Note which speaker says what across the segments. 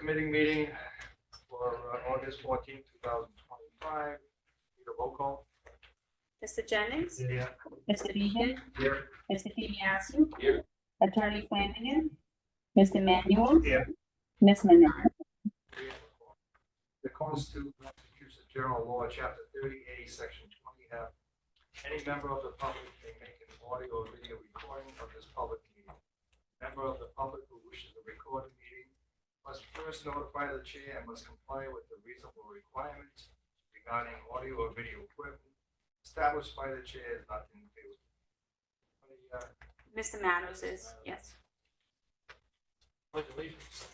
Speaker 1: committee meeting for August 14th, 2025. Need a roll call?
Speaker 2: Mr. Jennings,
Speaker 1: Yeah.
Speaker 2: Mr. Beegan,
Speaker 1: Here.
Speaker 2: Mr. DiBiaseu,
Speaker 1: Here.
Speaker 2: Attorney Flanagan, Mr. Manuel,
Speaker 1: Here.
Speaker 2: Ms. Minnick.
Speaker 1: The Constitution, Massachusetts General Law, Chapter 30A, Section 20F. Any member of the public may make an audio or video recording of this public meeting. Member of the public who wishes to record the meeting must first notify the chair and must comply with the reasonable requirements regarding audio or video equipment established by the chair is not in favor.
Speaker 2: Mr. Manos is, yes.
Speaker 1: Pledge allegiance.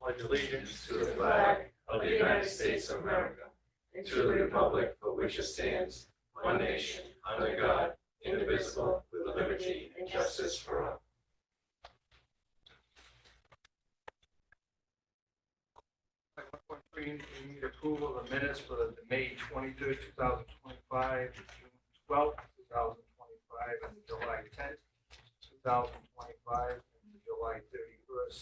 Speaker 1: Pledge allegiance
Speaker 3: to the flag of the United States of America, and to the republic for which it stands, one nation, under God, indivisible, with liberty and justice for all.
Speaker 1: We need approval of the minutes for the May 23rd, 2025, June 12th, 2025, and the July 10th, 2025, and the July 31st,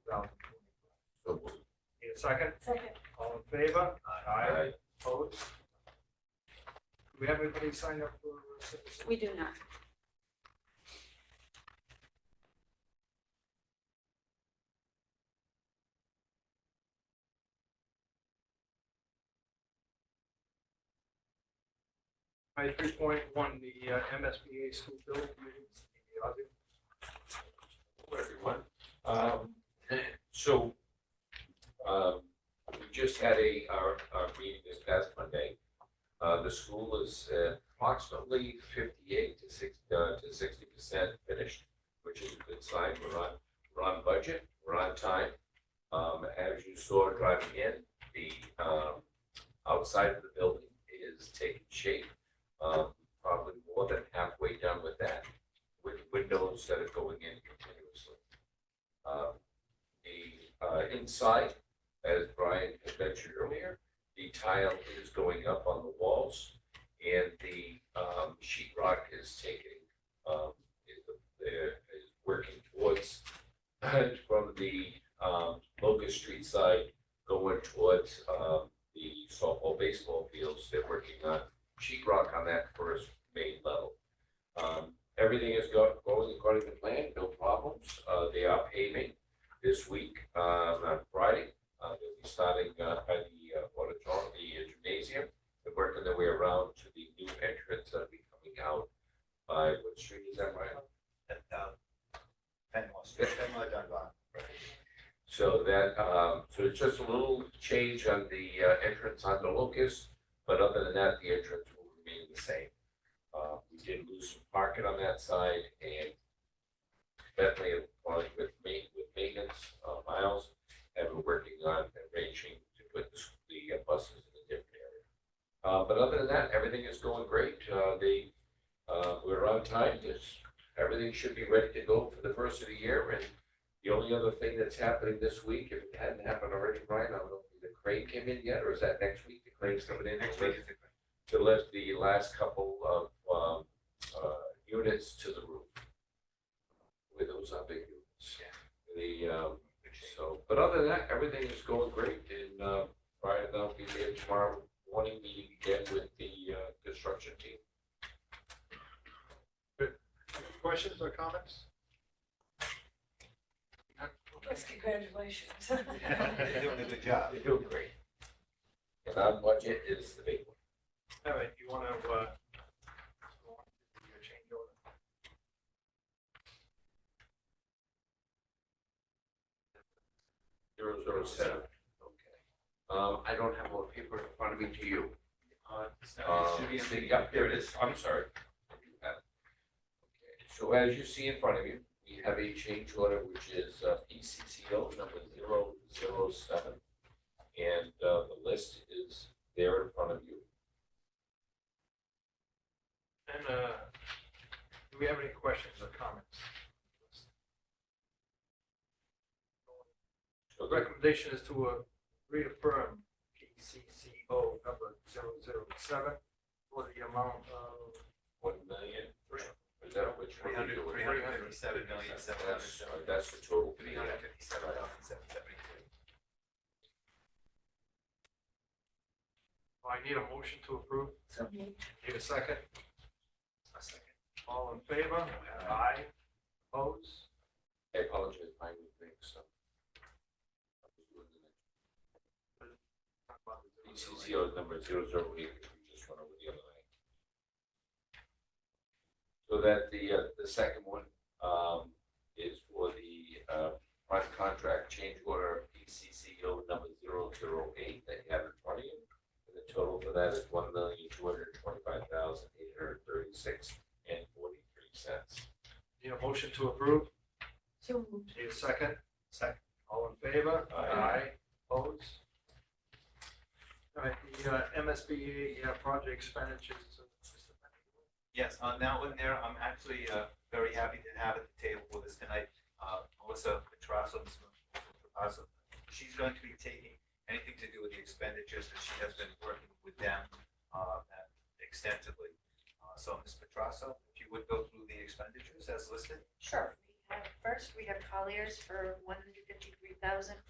Speaker 1: 2025. Need a second?
Speaker 2: Second.
Speaker 1: All in favor?
Speaker 3: Aye.
Speaker 1: Opposed? Do we have anybody signed up for citizen?
Speaker 2: We do not.
Speaker 1: Item 3.1, the MSBA school building meetings.
Speaker 3: Hello, everyone. So we just had our meeting this past Monday. The school is approximately 58 to 60% finished, which is a good sign. We're on budget. We're on time. As you saw driving in, the outside of the building is taking shape. Probably more than halfway done with that, with windows that are going in continuously. The inside, as Brian had mentioned earlier, the tile is going up on the walls, and the sheetrock is is working towards from the Locust Street side going towards the softball baseball fields. They're working on sheetrock on that first main level. Everything is going according to plan, no problems. They are paving this week on Friday. They'll be starting by the auditorium, the gymnasium, and working their way around to the new entrance that'll be coming out by what street is that, right?
Speaker 4: Fenway Dunbar.
Speaker 3: So that so it's just a little change on the entrance on the Locust, but other than that, the entrance will remain the same. We did lose some parking on that side, and Bentley, with maintenance, Miles, have been working on arranging to put the buses in a different area. But other than that, everything is going great. We're on time. Everything should be ready to go for the first of the year. And the only other thing that's happening this week, if it hadn't happened already, Brian, I don't know if the crane came in yet, or is that next week? The crane's coming in next week to lift the last couple of units to the roof. With those are big units. But other than that, everything is going great. And Brian and I'll be there tomorrow morning meeting again with the construction team.
Speaker 1: Questions or comments?
Speaker 5: Yes, congratulations.
Speaker 4: They're doing a good job.
Speaker 3: They're doing great. And our budget is the big one.
Speaker 1: All right, you want to go on to your change order?
Speaker 3: $007. Okay. I don't have more paper in front of me to you. Yep, there it is. I'm sorry. Okay. So as you see in front of you, we have a change order which is PCCO number 007, and the list is there in front of you.
Speaker 1: And do we have any questions or comments? The recommendation is to reaffirm PCCO number 007 for the amount of
Speaker 3: $1,000,000. Is that which one?
Speaker 4: 357,700,000.
Speaker 3: That's the total. for the year.
Speaker 4: 357,773.
Speaker 1: I need a motion to approve.
Speaker 2: So moved.
Speaker 1: Need a second? A second. All in favor? Aye. Opposed?
Speaker 3: I apologize, my mistake, so. ECCO number 008, we just went over the other night. So that the second one, is for the, prime contract change order ECCO number 008 that you have in front of you. And the total for that is $1,225,836.43.
Speaker 1: Need a motion to approve?
Speaker 2: So moved.
Speaker 1: Need a second? Second. All in favor?
Speaker 3: Aye.
Speaker 1: Opposed? All right, the MSBA project expenditures.
Speaker 4: Yes, on that one there, I'm actually very happy to have at the table with us tonight, Melissa Petrasso. She's going to be taking anything to do with the expenditures that she has been working with them extensively. So Ms. Petrasso, if you would go through the expenditures as listed.
Speaker 5: Sure. First, we have Colliers for $153,422.54.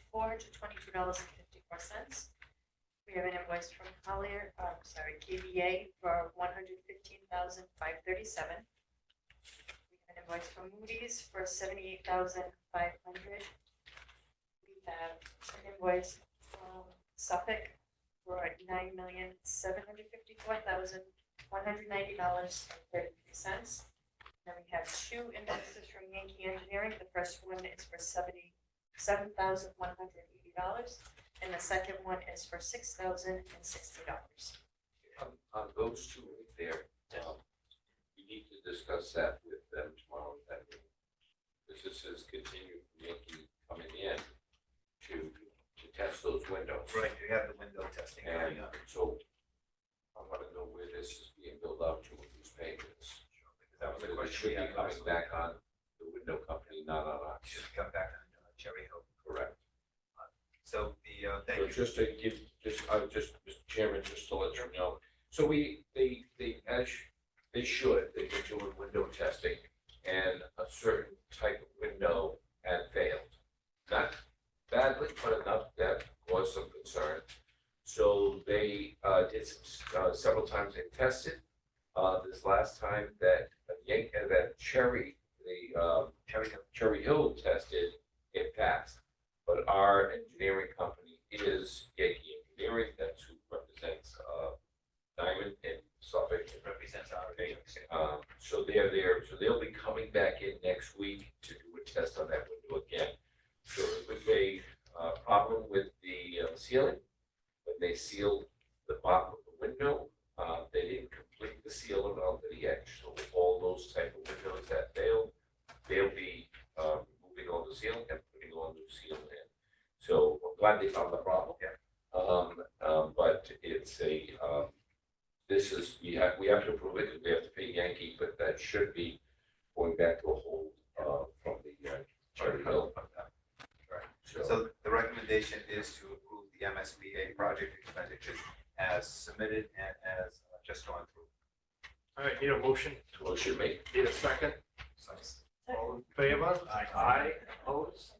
Speaker 5: We have an invoice from KBA for $115,537. We have an invoice from Moody's for $78,500. We have an invoice from Suffolk for $9,754,190.33. Then we have two invoices from Yankee Engineering. The first one is for $77,180, and the second one is for $6,060.
Speaker 3: On those two right there, we need to discuss that with them tomorrow. Because this is continued Yankee coming in to test those windows.
Speaker 4: Right, you have the window testing
Speaker 3: And
Speaker 4: coming up.
Speaker 3: so I want to know where this is being built out to, who's paying this.
Speaker 4: That was the
Speaker 3: It
Speaker 4: question
Speaker 3: should
Speaker 4: we
Speaker 3: be
Speaker 4: had.
Speaker 3: coming back on the window company, not on us.
Speaker 4: Should come back on Cherry Hill.
Speaker 3: Correct.
Speaker 4: So the,
Speaker 3: So
Speaker 4: thank you.
Speaker 3: just to give, Mr. Chairman, just to let you know, so they should, they've been doing window testing, and a certain type of window had failed. Not badly, but enough that caused some concern. So they did several times they tested. This last time that Cherry Hill tested, it passed. But our engineering company is Yankee Engineering, that's who represents Diman and Suffolk.
Speaker 4: It represents our agency.
Speaker 3: So they're there, so they'll be coming back in next week to do a test on that window again. So it was a problem with the ceiling. When they sealed the bottom of the window, they didn't complete the seal around the edge. So all those type of windows that failed, they'll be removing all the seal and putting all new seal in. So I'm glad they found the problem.
Speaker 4: Yeah.
Speaker 3: But it's we have to approve it because we have to pay Yankee, but that should be going back to a hold from the Cherry Hill.
Speaker 4: Right. So the recommendation is to approve the MSBA project expenditures as submitted and as just gone through.
Speaker 1: All right, need a motion?
Speaker 3: Motion made.
Speaker 1: Need a second? All in favor? Aye. Opposed?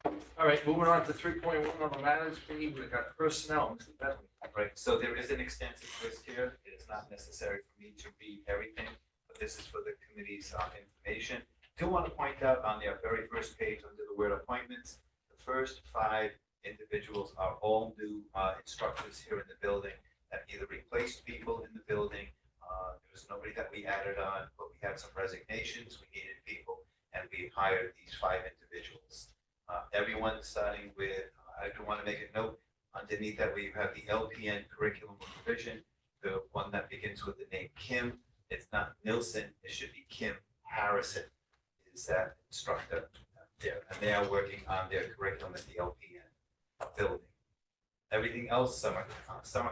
Speaker 1: All right, moving on to 3.1 on the matters, we've got personnel, Mr. Bentley.
Speaker 4: Right, so there is an extensive list here. It is not necessary for me to read everything, but this is for the committee's information. Do want to point out on their very first page under the word appointments, the first 5 individuals are all new instructors here in the building that either replaced people in the building. There was nobody that we added on, but we had some resignations. We needed people, and we hired these 5 individuals. Everyone starting with, I do want to make a note, underneath that we have the LPN curriculum revision, the one that begins with the name Kim. It's not Nilsson, it should be Kim Harrison is that instructor there. And they are working on their curriculum at the LPN building. Everything else, summer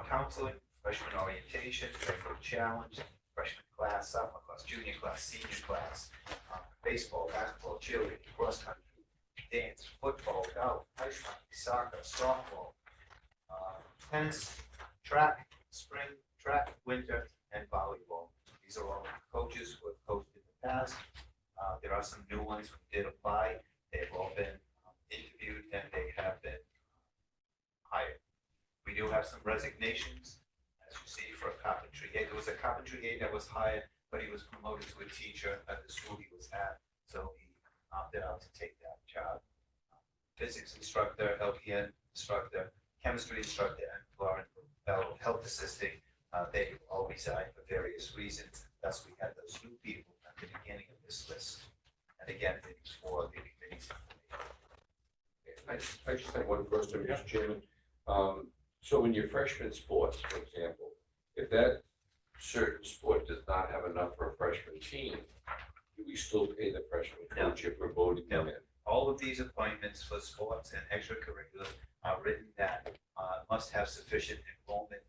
Speaker 4: counseling, freshman orientation, freshman challenge, freshman class, sophomore class, junior class, senior class, baseball, basketball, cheerleading, cross country, dance, football, golf, ice hockey, soccer, softball, tennis, track, spring, track, winter, and volleyball. There are some new ones who did apply. They've all been interviewed and they have been hired. We do have some resignations, as you see, for a carpentry aide. There was a carpentry aide that was hired, but he was promoted to a teacher at the school he was at, so he opted out to take that job. Physics instructor, LPN instructor, chemistry instructor, and Florence Bell, health assisting. They all resigned for various reasons. Thus, we had those new people at the beginning of this list. And again, it's for the committee's information.
Speaker 3: I just have one question, Mr. Chairman. So in your freshman sports, for example, if that certain sport does not have enough for a freshman team, do we still pay the freshman coach if we're voting them in?
Speaker 4: All of these appointments for sports and extracurriculars are written that must have sufficient enrollment,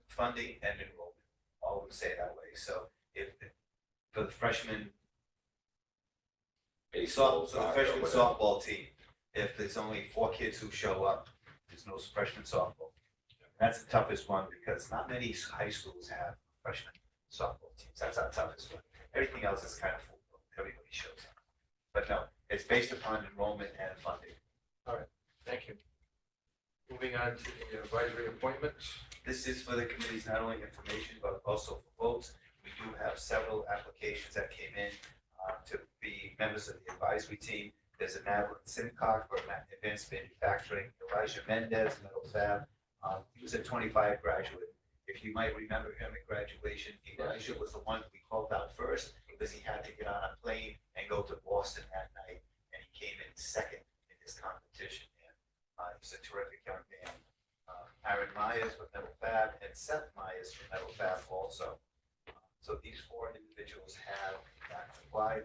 Speaker 4: funding and enrollment. All would say that way. So if for the freshman
Speaker 3: Baseball,
Speaker 4: so the
Speaker 3: soccer,
Speaker 4: freshman
Speaker 3: whatever.
Speaker 4: softball team, if there's only 4 kids who show up, there's no freshman softball. That's the toughest one because not many high schools have freshman softball teams. That's our toughest one. Everything else is kind of full. Everybody shows up. But no, it's based upon enrollment and funding.
Speaker 1: Thank you. Moving on to the advisory appointments.
Speaker 4: This is for the committee's not only information, but also for votes. We do have several applications that came in to be members of the advisory team. There's a Madeline Simcock for advanced manufacturing, Elijah Mendez, metal fab. He was a 25 graduate. If you might remember him at graduation, Elijah was the one we called out first because he had to get on a plane and go to Boston that night, and he came in second in his competition. And he's a terrific young man. Aaron Myers with metal fab and Seth Myers from metal fab also. So these 4 individuals have applied,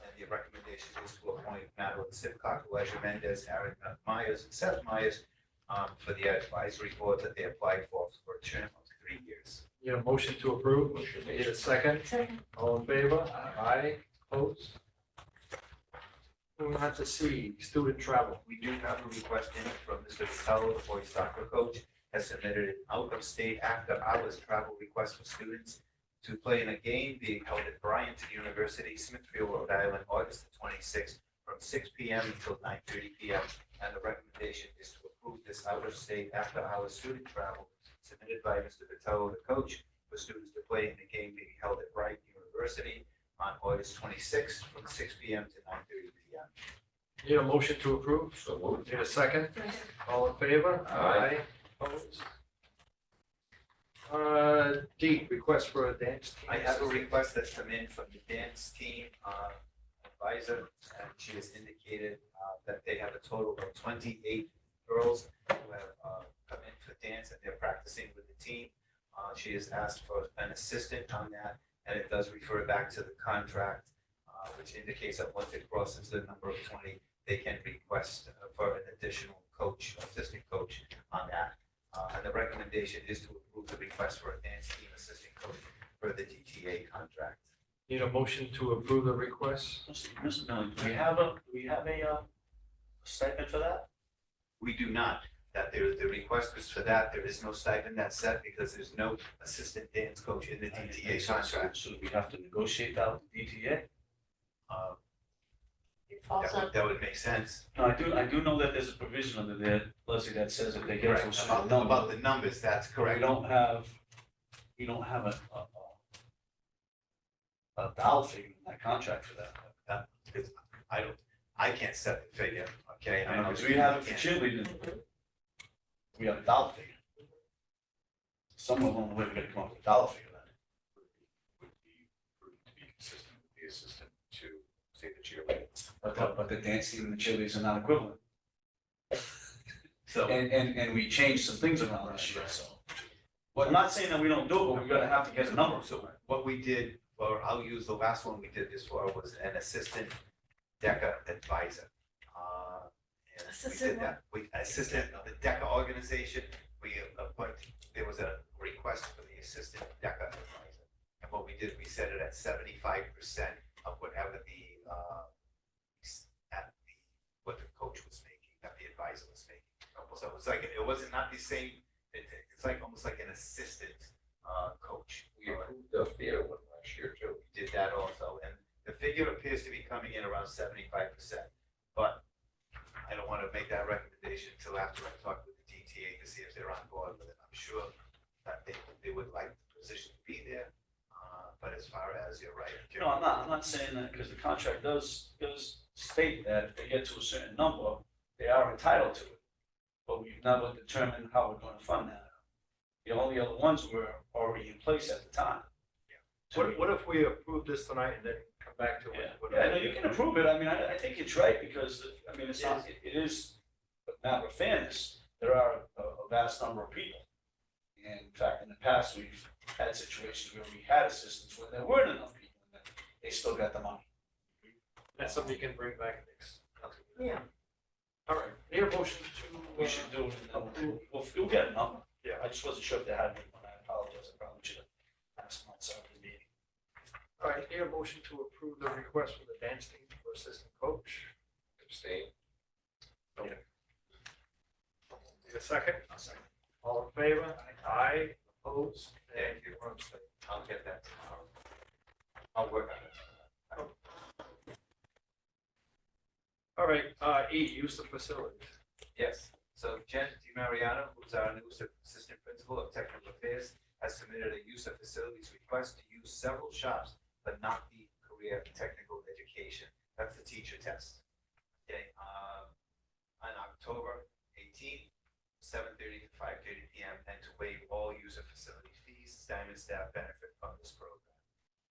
Speaker 4: and the recommendation is to appoint Madeline Simcock, Elijah Mendez, Aaron Myers, and Seth Myers for the advisory board that they applied for a term of 3 years.
Speaker 1: Need a motion to approve?
Speaker 3: Motion
Speaker 1: Need a second? All in favor? Aye. Opposed? Moving on to C, student travel.
Speaker 4: We do have a request in from Mr. Vitello, the boys soccer coach, has submitted an out-of-state after-hours travel request for students to play in a game being held at Bryant University, Smithfield, Rhode Island, August the 26th, from 6 p.m. until 9:30 p.m. And the recommendation is to approve this out-of-state after-hours student travel submitted by Mr. Vitello, the coach, for students to play in the game being held at Bryant University on August 26th, from 6 p.m. to 9:30 p.m.
Speaker 1: Need a motion to approve?
Speaker 3: So moved.
Speaker 1: Need a second? All in favor?
Speaker 3: Aye.
Speaker 1: Opposed? D, request for a dance team.
Speaker 4: I have a request that's come in from the dance team advisor, and she has indicated that they have a total of 28 girls who have come in for dance and they're practicing with the team. She has asked for an assistant on that, and it does refer back to the contract, which indicates that once it crosses the number of 20, they can request for an additional coach, assistant coach on that. And the recommendation is to approve the request for a dance team assistant coach for the DTA contract.
Speaker 1: Need a motion to approve the request?
Speaker 6: Mr. Miller, do we have a stipend for that?
Speaker 4: We do not. That the request is for that. There is no stipend that's set because there's no assistant dance coach in the DTA contract.
Speaker 6: So we have to negotiate that with the DTA?
Speaker 5: It falls on,
Speaker 4: That would make sense.
Speaker 6: No, I do know that there's a provision under there, Leslie, that says if they get to a certain
Speaker 4: About
Speaker 6: number,
Speaker 4: the numbers, that's
Speaker 6: we
Speaker 4: correct.
Speaker 6: don't have a dollar figure in that contract for that.
Speaker 4: I can't set the figure, okay?
Speaker 6: I know, because we have it for cheerleading, we have a dollar figure. Someone along the way, we gotta come up with a dollar figure then.
Speaker 7: Would be prudent to be consistent with the assistant to say the cheerleaders.
Speaker 6: But the dance team and the cheerleaders are not equivalent.
Speaker 4: So,
Speaker 6: And we changed some things around this year, so. Well, I'm not saying that we don't do it, but we gotta have to get a number to it.
Speaker 4: what we did, or I'll use the last one we did this for, was an assistant DECA advisor. And we did that, we assistant of the DECA organization, we appointed, there was a request for the assistant DECA advisor. And what we did, we set it at 75% of whatever what the coach was making, that the advisor was making. So it was like, it wasn't not the same, it's like almost like an assistant coach.
Speaker 3: We approved the theater one last year too.
Speaker 4: We did that also, and figure appears to be coming in around 75%, but I don't want to make that recommendation until after I talk with the DTA to see if they're on board with it. I'm sure that they would like the position to be there, but as far as, you're right.
Speaker 6: You know, I'm not saying that because the contract does state that if they get to a certain number, they are entitled to it. But we've never determined how we're gonna fund that. The only other ones were already in place at the time. So
Speaker 1: What if we approve this tonight and then come back to it?
Speaker 6: Yeah, no, you can approve it. I mean, I think it's right because, I mean, it's not, it is a matter of fairness. There are a vast number of people. And in fact, in the past, we've had situations where we had assistants where there weren't enough people and they still got the money.
Speaker 1: That's something you can bring back next.
Speaker 5: Yeah.
Speaker 1: All right, need a motion to.
Speaker 6: We should do it, and we'll get a number.
Speaker 1: Yeah.
Speaker 6: I just wasn't sure if they had one. I apologize. I probably should have asked them outside the meeting.
Speaker 1: All right, need a motion to approve the request from the dance team for assistant coach.
Speaker 3: Abstain.
Speaker 1: Need a second? All in favor? Aye. Opposed?
Speaker 4: Thank you.
Speaker 1: One abstain.
Speaker 4: I'll get that tomorrow. I'll work on it.
Speaker 1: All right, E, use of facilities.
Speaker 4: Yes, so Jen DiMariano, who's our new assistant principal of technical affairs, has submitted a use of facilities request to use several shops, but not the career technical education. That's the teacher test. Okay, on October 18th, 7:30 to 5:30 p.m. and to waive all use of facility fees. Diamond staff benefit from this program.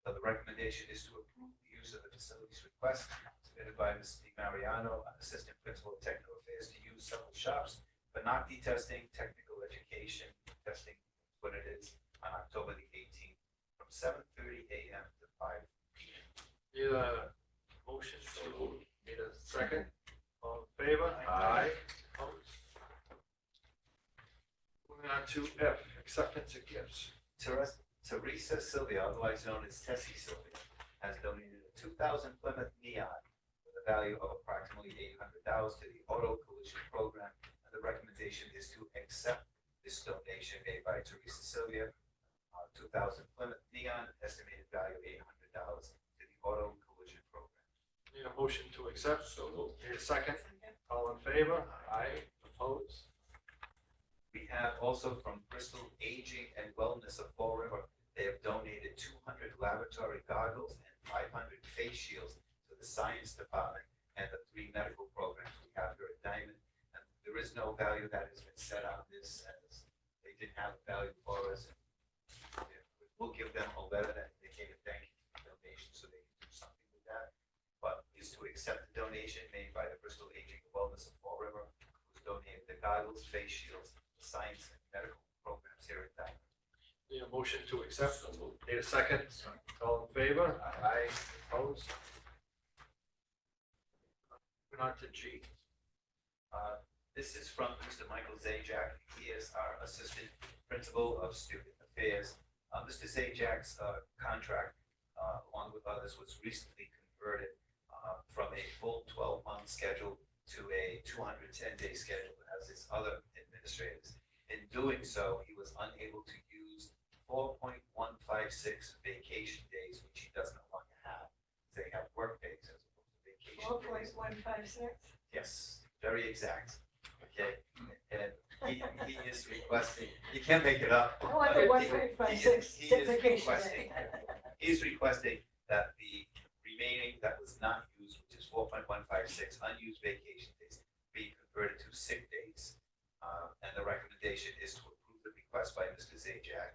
Speaker 4: So the recommendation is to approve the use of the facilities request submitted by Ms. DiMariano, assistant principal of technical affairs, to use several shops, but not the testing, technical education testing, what it is, on October the 18th, from 7:30 a.m. to 5 p.m.
Speaker 1: Need a motion to, need a second? All in favor? Aye. Opposed? Moving on to F, acceptance of gifts.
Speaker 4: Teresa Sylvia, otherwise known as Tessie Sylvia, has donated a 2000 Plymouth Neon with a value of approximately $800 to the Auto Collision Program, and the recommendation is to accept this donation made by Teresa Sylvia. 2000 Plymouth Neon, estimated value $800 to the Auto Collision Program.
Speaker 1: Need a motion to accept? So moved. Need a second? All in favor? Aye. Opposed?
Speaker 4: We have also from Bristol Aging and Wellness of Fall River, they have donated 200 laboratory goggles and 500 face shields to the science department and the 3 medical programs we have here at Diamond. And there is no value that has been set on this, as they didn't have a value for us. We'll give them a letter that indicates thank you for the donation, so they can do something with that. But is to accept the donation made by the Bristol Aging and Wellness of Fall River, who's donated the goggles, face shields, science and medical programs here at Diamond.
Speaker 1: Need a motion to accept? So moved. Need a second? All in favor? Aye. Opposed? Moving on to G.
Speaker 4: This is from Mr. Michael Zajac. He is our assistant principal of student affairs. Mr. Zajak's contract, along with others, was recently converted from a full 12-month schedule to a 210-day schedule as his other administrators. In doing so, he was unable to use 4.156 vacation days, which he does no longer have. They have work days as opposed to vacation days.
Speaker 5: 4.156?
Speaker 4: Yes, very exact. Okay, and he is requesting, you can't make it up.
Speaker 5: I want the 1.56
Speaker 4: He is
Speaker 5: vacation
Speaker 4: requesting,
Speaker 5: day.
Speaker 4: he's requesting that the remaining that was not used, which is 4.156 unused vacation days, be converted to sick days. And the recommendation is to approve the request by Mr. Zajac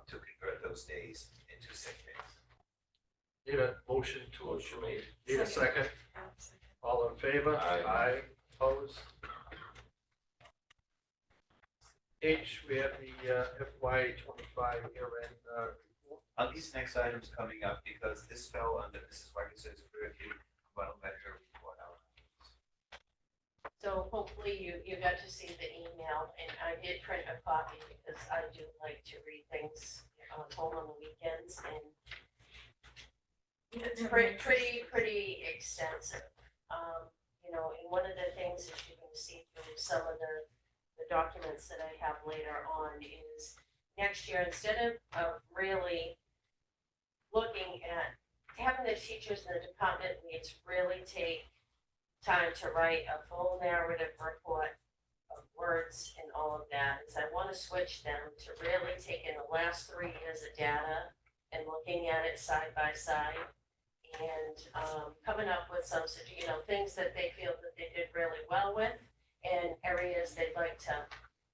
Speaker 4: to convert those days into sick days.
Speaker 1: Need a motion to
Speaker 3: Motion made.
Speaker 1: Need a second? All in favor?
Speaker 3: Aye.
Speaker 1: Opposed? H, we have the FY 25 year-end report.
Speaker 4: These next items coming up, because this fell under Mrs. Wagner-S's purview, I'm going to let her report out.
Speaker 8: So hopefully you got to see the email, and I did print a copy because I do like to read things home on the weekends, and it's pretty extensive. And one of the things that you can see through some of the documents that I have later on is next year, instead of really looking at having the teachers and the department leads really take time to write a full narrative report of words and all of that, is I want to switch them to really taking the last 3 years of data and looking at it side by side and coming up with some, things that they feel that they did really well with and areas they'd like to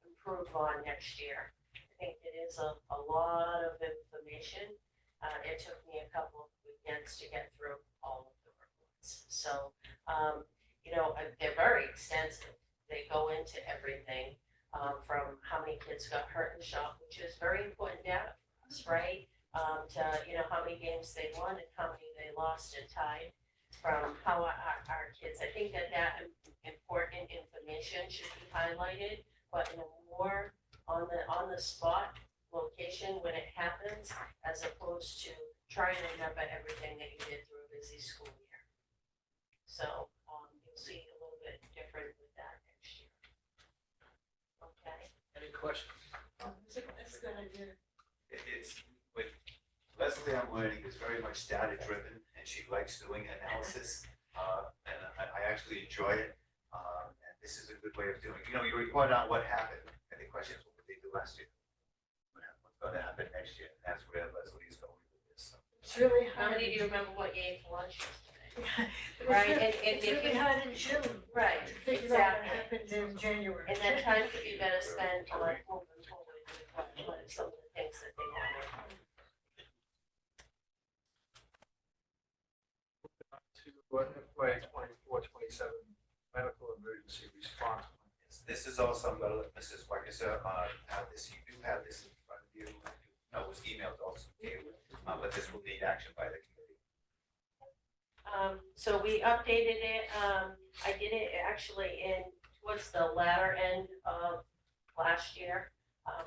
Speaker 8: improve on next year. I think it is a lot of information. It took me a couple of weekends to get through all of the reports. So, they're very extensive. They go into everything from how many kids got hurt in the shop, which is very important data for us, right? To, how many games they won and how many they lost and tied, from how our kids, I think that important information should be highlighted, but in a more on the spot location when it happens, as opposed to trying to remember everything that you did through a busy school year. So you'll see a little bit different with that next year. Okay.
Speaker 1: Any questions?
Speaker 5: That's a good idea.
Speaker 4: It's, with Leslie, I'm learning, is very much data driven, and she likes doing analysis, and I actually enjoy it. And this is a good way of doing it. You report on what happened, and the question is, what did they do last year? What's going to happen next year? And that's where Leslie's going with this. So.
Speaker 5: It's really
Speaker 8: How
Speaker 5: hard.
Speaker 8: many do you remember what you ate for lunch yesterday?
Speaker 5: Right,
Speaker 8: Right, and
Speaker 5: it's
Speaker 8: if
Speaker 5: really
Speaker 8: you-
Speaker 5: hard in June
Speaker 8: Right,
Speaker 5: to figure out what
Speaker 8: exactly.
Speaker 5: happened in January.
Speaker 8: And that time could be better spent on moving forward with some of the things that they want to.
Speaker 1: To FY 24-27 medical emergency response plan.
Speaker 4: This is also, I'm going to let Mrs. Wackerser have this. You do have this in front of you. No, it was emailed also to you, but this will need action by the committee.
Speaker 8: So we updated it. I did it actually towards the latter end of last year,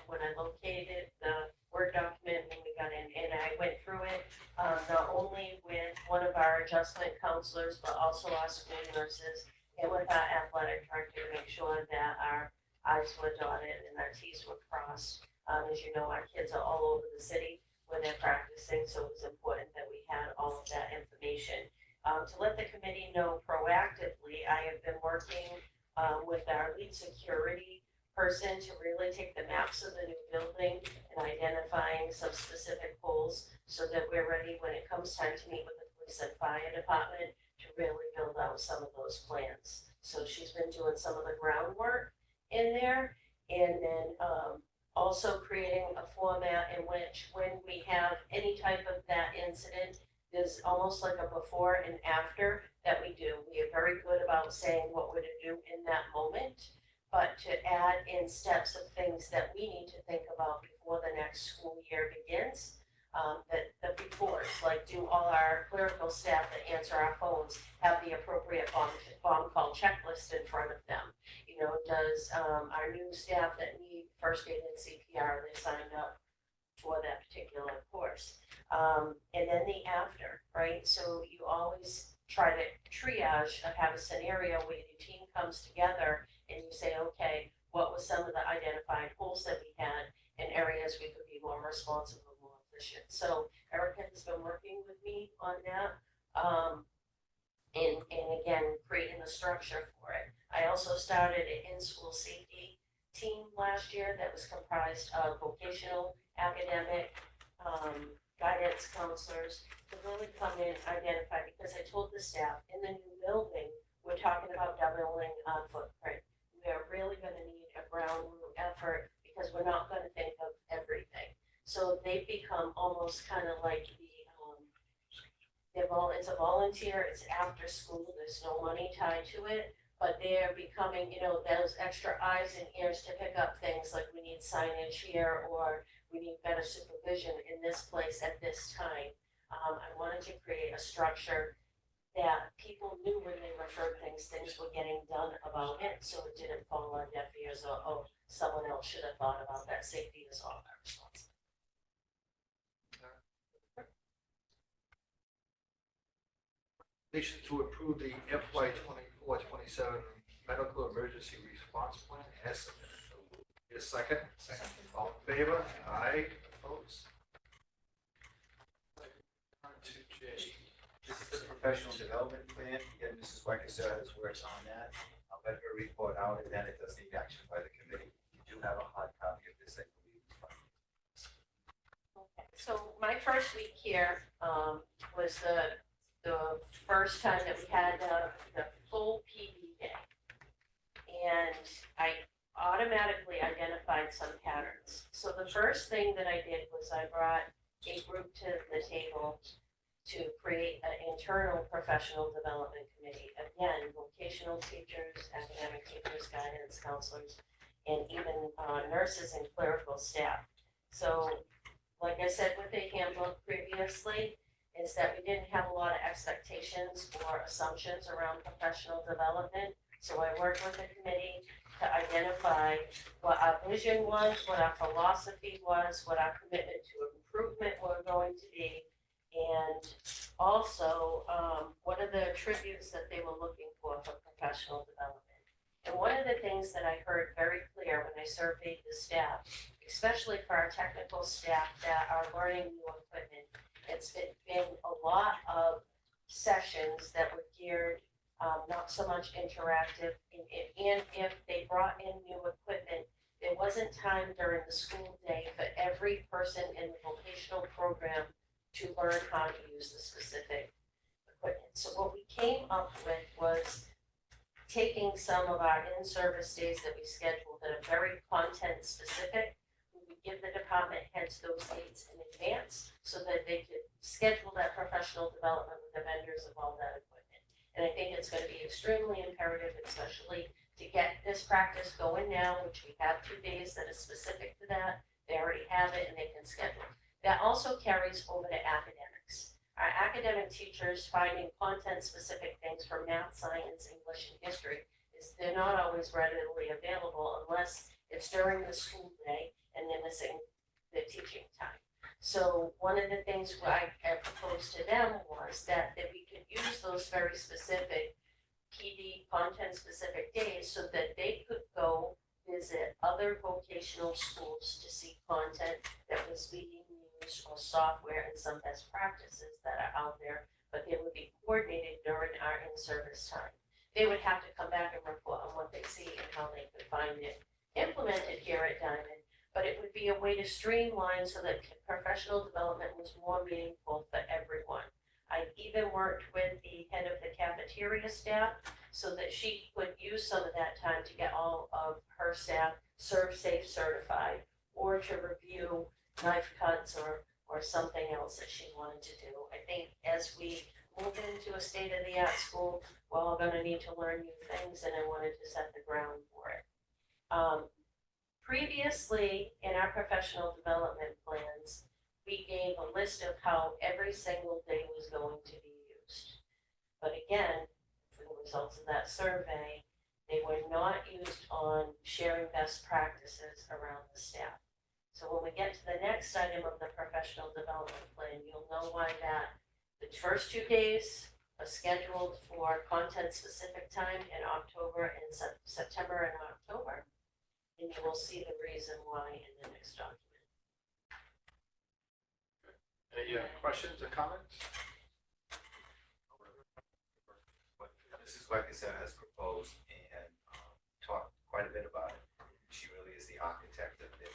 Speaker 8: when I located the Word document when we got in, and I went through it, not only with one of our adjustment counselors, but also our school nurses and with our athletic director to make sure that our I's were dotted and our T's were crossed. As you know, our kids are all over the city when they're practicing, so it was important that we had all of that information. To let the committee know proactively, I have been working with our lead security person to really take the maps of the new building and identifying some specific holes so that we're ready when it comes time to meet with the police and fire department to really build out some of those plans. So she's been doing some of the groundwork in there, and then also creating a format in which when we have any type of that incident, there's almost like a before and after that we do. We are very good about saying what we're to do in that moment, but to add in steps of things that we need to think about before the next school year begins. The befores, like do all our clerical staff that answer our phones have the appropriate bomb call checklist in front of them? Does our new staff that need first aid and CPR, they signed up for that particular course? And then the after, right? So you always try to triage, have a scenario where your team comes together and you say, okay, what were some of the identified holes that we had and areas we could be more responsive and more efficient? So Erica has been working with me on that, and again, creating the structure for it. I also started an in-school safety team last year that was comprised of vocational, academic, guidance counselors to really come in and identify, because I told the staff in the new building, we're talking about doubling our footprint. We're really going to need a ground root effort because we're not going to think of everything. So they've become almost kind of like it's a volunteer, it's after school, there's no money tied to it, but they're becoming, those extra eyes and ears to pick up things like we need signage here, or we need better supervision in this place at this time. I wanted to create a structure that people knew when they referred things were getting done about it, so it didn't fall on deaf ears or, oh, someone else should have thought about that. Safety is all our responsibility.
Speaker 1: Nation to approve the FY 24-27 medical emergency response plan as submitted. Need a second? Second. All in favor? Aye. Opposed? On to J.
Speaker 4: This is the professional development plan. Again, Mrs. Wexler has worked on that. I'll let her report out, and then it does need action by the committee. You do have a hard copy of this, I believe.
Speaker 8: Okay, so my first week here, was the first time that we had the full PD day. And I automatically identified some patterns. So the first thing that I did was I brought a group to the table to create an internal professional development committee. Again, vocational teachers, academic teachers, guidance counselors, and even nurses and clerical staff. So, like I said with the handbook previously, is that we didn't have a lot of expectations or assumptions around professional development. So I worked with the committee to identify what our vision was, what our philosophy was, what our commitment to improvement were going to be, and also what are the attributes that they were looking for professional development. And one of the things that I heard very clear when I surveyed the staff, especially for our technical staff that are learning new equipment, it's been a lot of sessions that were geared not so much interactive, and if they brought in new equipment, there wasn't time during the school day for every person in the vocational program to learn how to use the specific equipment. So what we came up with was taking some of our in-service days that we scheduled that are very content specific. We would give the department heads those dates in advance so that they could schedule that professional development with the vendors of all that equipment. And I think it's going to be extremely imperative, especially to get this practice going now, which we have 2 days that is specific to that. They already have it and they can schedule. That also carries over to academics. Our academic teachers finding content-specific things for math, science, English, and history is they're not always readily available unless it's during the school day and they're missing the teaching time. So one of the things I proposed to them was that we could use those very specific PD content-specific days so that they could go visit other vocational schools to see content that was being used or software and some best practices that are out there, but they would be coordinated during our in-service time. They would have to come back and report on what they see and how they could find it implemented here at Diamond, but it would be a way to streamline so that professional development was more meaningful for everyone. I even worked with the head of the cafeteria staff so that she could use some of that time to get all of her staff Serve Safe certified or to review knife cuts or something else that she wanted to do. I think as we move into a state-of-the-art school, we're all going to need to learn new things, and I wanted to set the ground for it. Previously, in our professional development plans, we gave a list of how every single day was going to be used. But again, for the results of that survey, they were not used on sharing best practices around the staff. So when we get to the next item of the professional development plan, you'll know why that the first 2 days are scheduled for content-specific time in October and September and October. And you will see the reason why in the next document.
Speaker 1: Any questions or comments?
Speaker 4: What Mrs. Wexler has proposed and talked quite a bit about it, she really is the architect of this,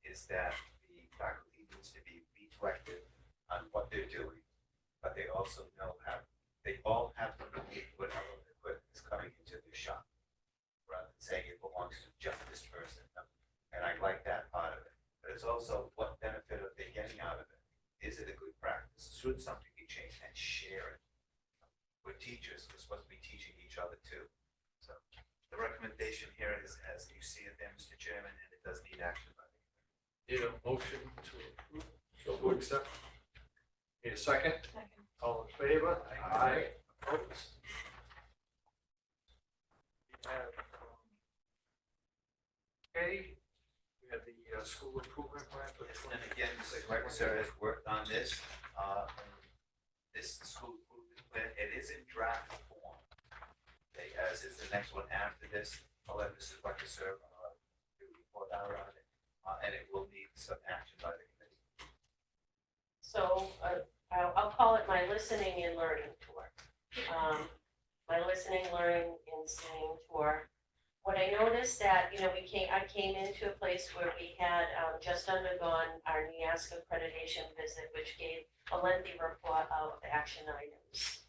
Speaker 4: is that the faculty needs to be reflective on what they're doing, but they also know they all have to know what equipment is coming into their shop, rather than saying it belongs to just this person. And I like that part of it, but it's also what benefit are they getting out of it? Is it a good practice? Should something be changed? And share it. We're teachers, we're supposed to be teaching each other too. So the recommendation here is as you see it there, Mr. Chairman, and it does need action by the committee.
Speaker 1: Need a motion to approve, to accept. Need a second?
Speaker 5: Second.
Speaker 1: All in favor? Aye. Opposed? We have, we have the school improvement plan for the
Speaker 4: And again, Mrs. Wexler has worked on this. This school improvement plan, it is in draft form. Okay, as is the next one after this. I'll let Mrs. Wexler report out on it, and it will need some action by the committee.
Speaker 8: So I'll call it my my listening and learning tour. My listening, learning, and singing tour. What I noticed that, I came into a place where we had just undergone our NIASC accreditation visit, which gave a lengthy report of action items.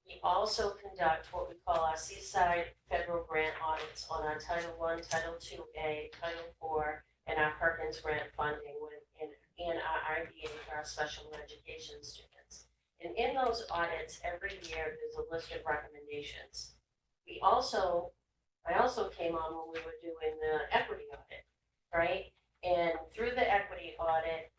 Speaker 8: We also conduct what we call our Seaside Federal Grant audits on our Title I, Title IIA, Title IV, and our Perkins Grant funding and our IDA for our special education students. And in those audits, every year, there's a list of recommendations. I also came on when we were doing the equity audit, right? And through the equity audit,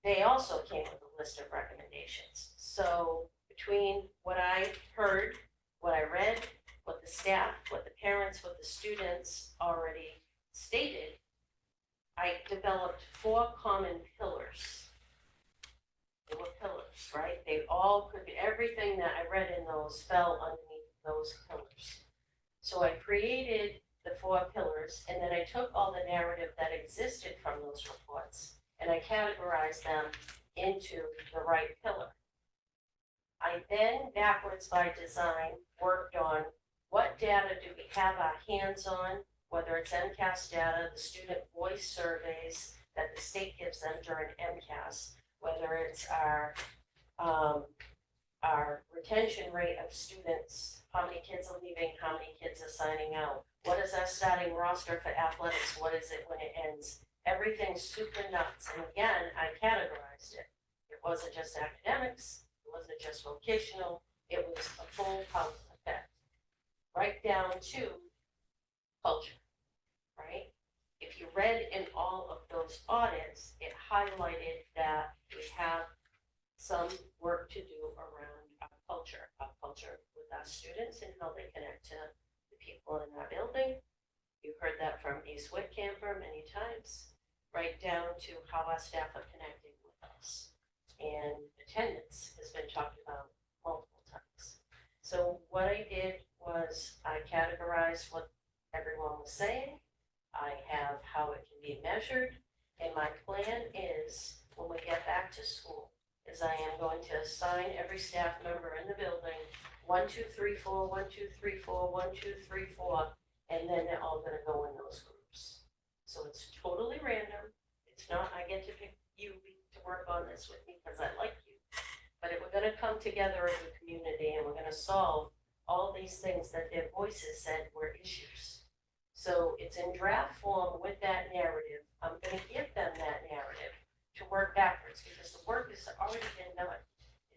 Speaker 8: they also came with a list of recommendations. So between what I heard, what I read, what the staff, what the parents, what the students already stated, I developed 4 common pillars. They were pillars, right? They all could be, everything that I read in those fell underneath those pillars. So I created the 4 pillars, and then I took all the narrative that existed from those reports, and I categorized them into the right pillar. I then, backwards by design, worked on what data do we have our hands on, whether it's MCAS data, the student voice surveys that the state gives them during MCAS, whether it's our retention rate of students, how many kids are leaving, how many kids are signing out, what is our starting roster for athletics, what is it when it ends, everything's super nuts. And again, I categorized it. It wasn't just academics, it wasn't just vocational, it was a full house effect, right down to culture, right? If you read in all of those audits, it highlighted that we have some work to do around our culture with our students and how they connect to the people in our building. You heard that from Ace Whitcamper many times, right down to how our staff are connecting with us. And attendance has been talked about multiple times. So what I did was I categorized what everyone was saying. I have how it can be measured. And my plan is, when we get back to school, is I am going to assign every staff member in the building 1, 2, 3, 4, 1, 2, 3, 4, 1, 2, 3, 4, and then they're all going to go in those groups. So it's totally random. It's not, I get to pick you to work on this with me because I like you. But if we're going to come together as a community and we're going to solve all these things that their voices said were issues. So it's in draft form with that narrative. I'm going to give them that narrative to work backwards because the work has already been done.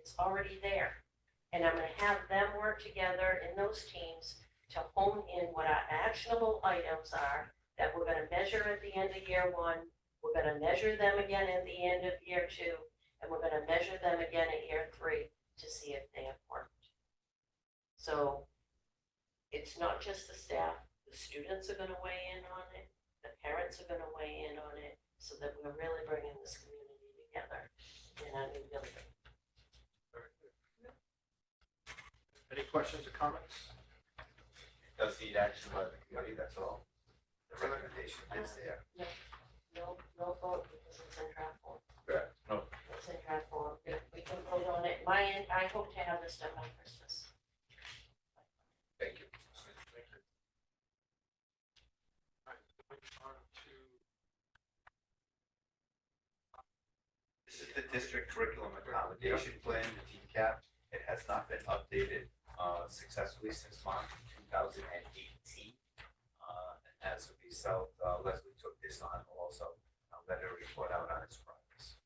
Speaker 8: It's already there. And I'm going to have them work together in those teams to hone in what our actionable items are that we're going to measure at the end of year 1. We're going to measure them again at the end of year 2. And we're going to measure them again at year 3 to see if they have worked. So it's not just the staff. The students are going to weigh in on it. The parents are going to weigh in on it, so that we're really bringing this community together in our new building.
Speaker 1: Any questions or comments?
Speaker 4: Does need action by the committee, that's all. The recommendation is there.
Speaker 8: No vote because it's in draft form.
Speaker 4: Yeah, no.
Speaker 8: It's in draft form. If we can vote on it. I hope to have this done by Christmas.
Speaker 3: Thank you.
Speaker 1: All right, going on to
Speaker 4: This is the district curriculum accommodation plan, the TCAP. It has not been updated successfully since March 2018. And as a result, Leslie took this on also, let her report out on its progress.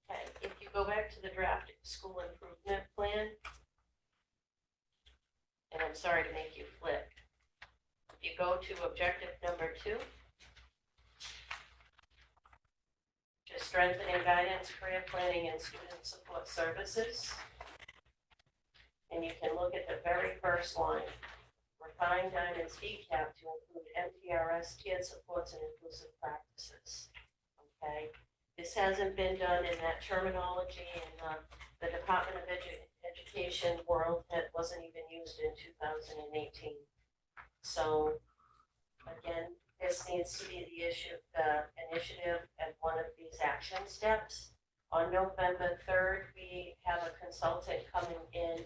Speaker 8: Okay, if you go back to the draft school improvement plan, and I'm sorry to make you flip. If you go to objective number 2, to strengthening guidance, career planning, and student support services. And you can look at the very first line, refine Diamond's VCAP to include MTRS, tiered supports, and inclusive practices. Okay, this hasn't been done in that terminology in the Department of Education world that wasn't even used in 2018. So again, this needs to be the initiative and one of these action steps On November 3rd, we have a consultant coming in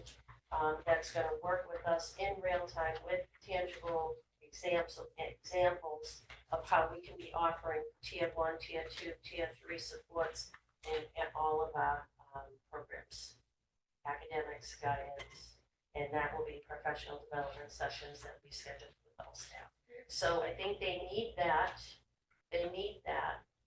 Speaker 8: that's going to work with us in real time with tangible examples of how we can be offering tier 1, tier 2, tier 3 supports in all of our programs, academics, guidance, and that will be professional development sessions that we schedule with all staff. So I think they need that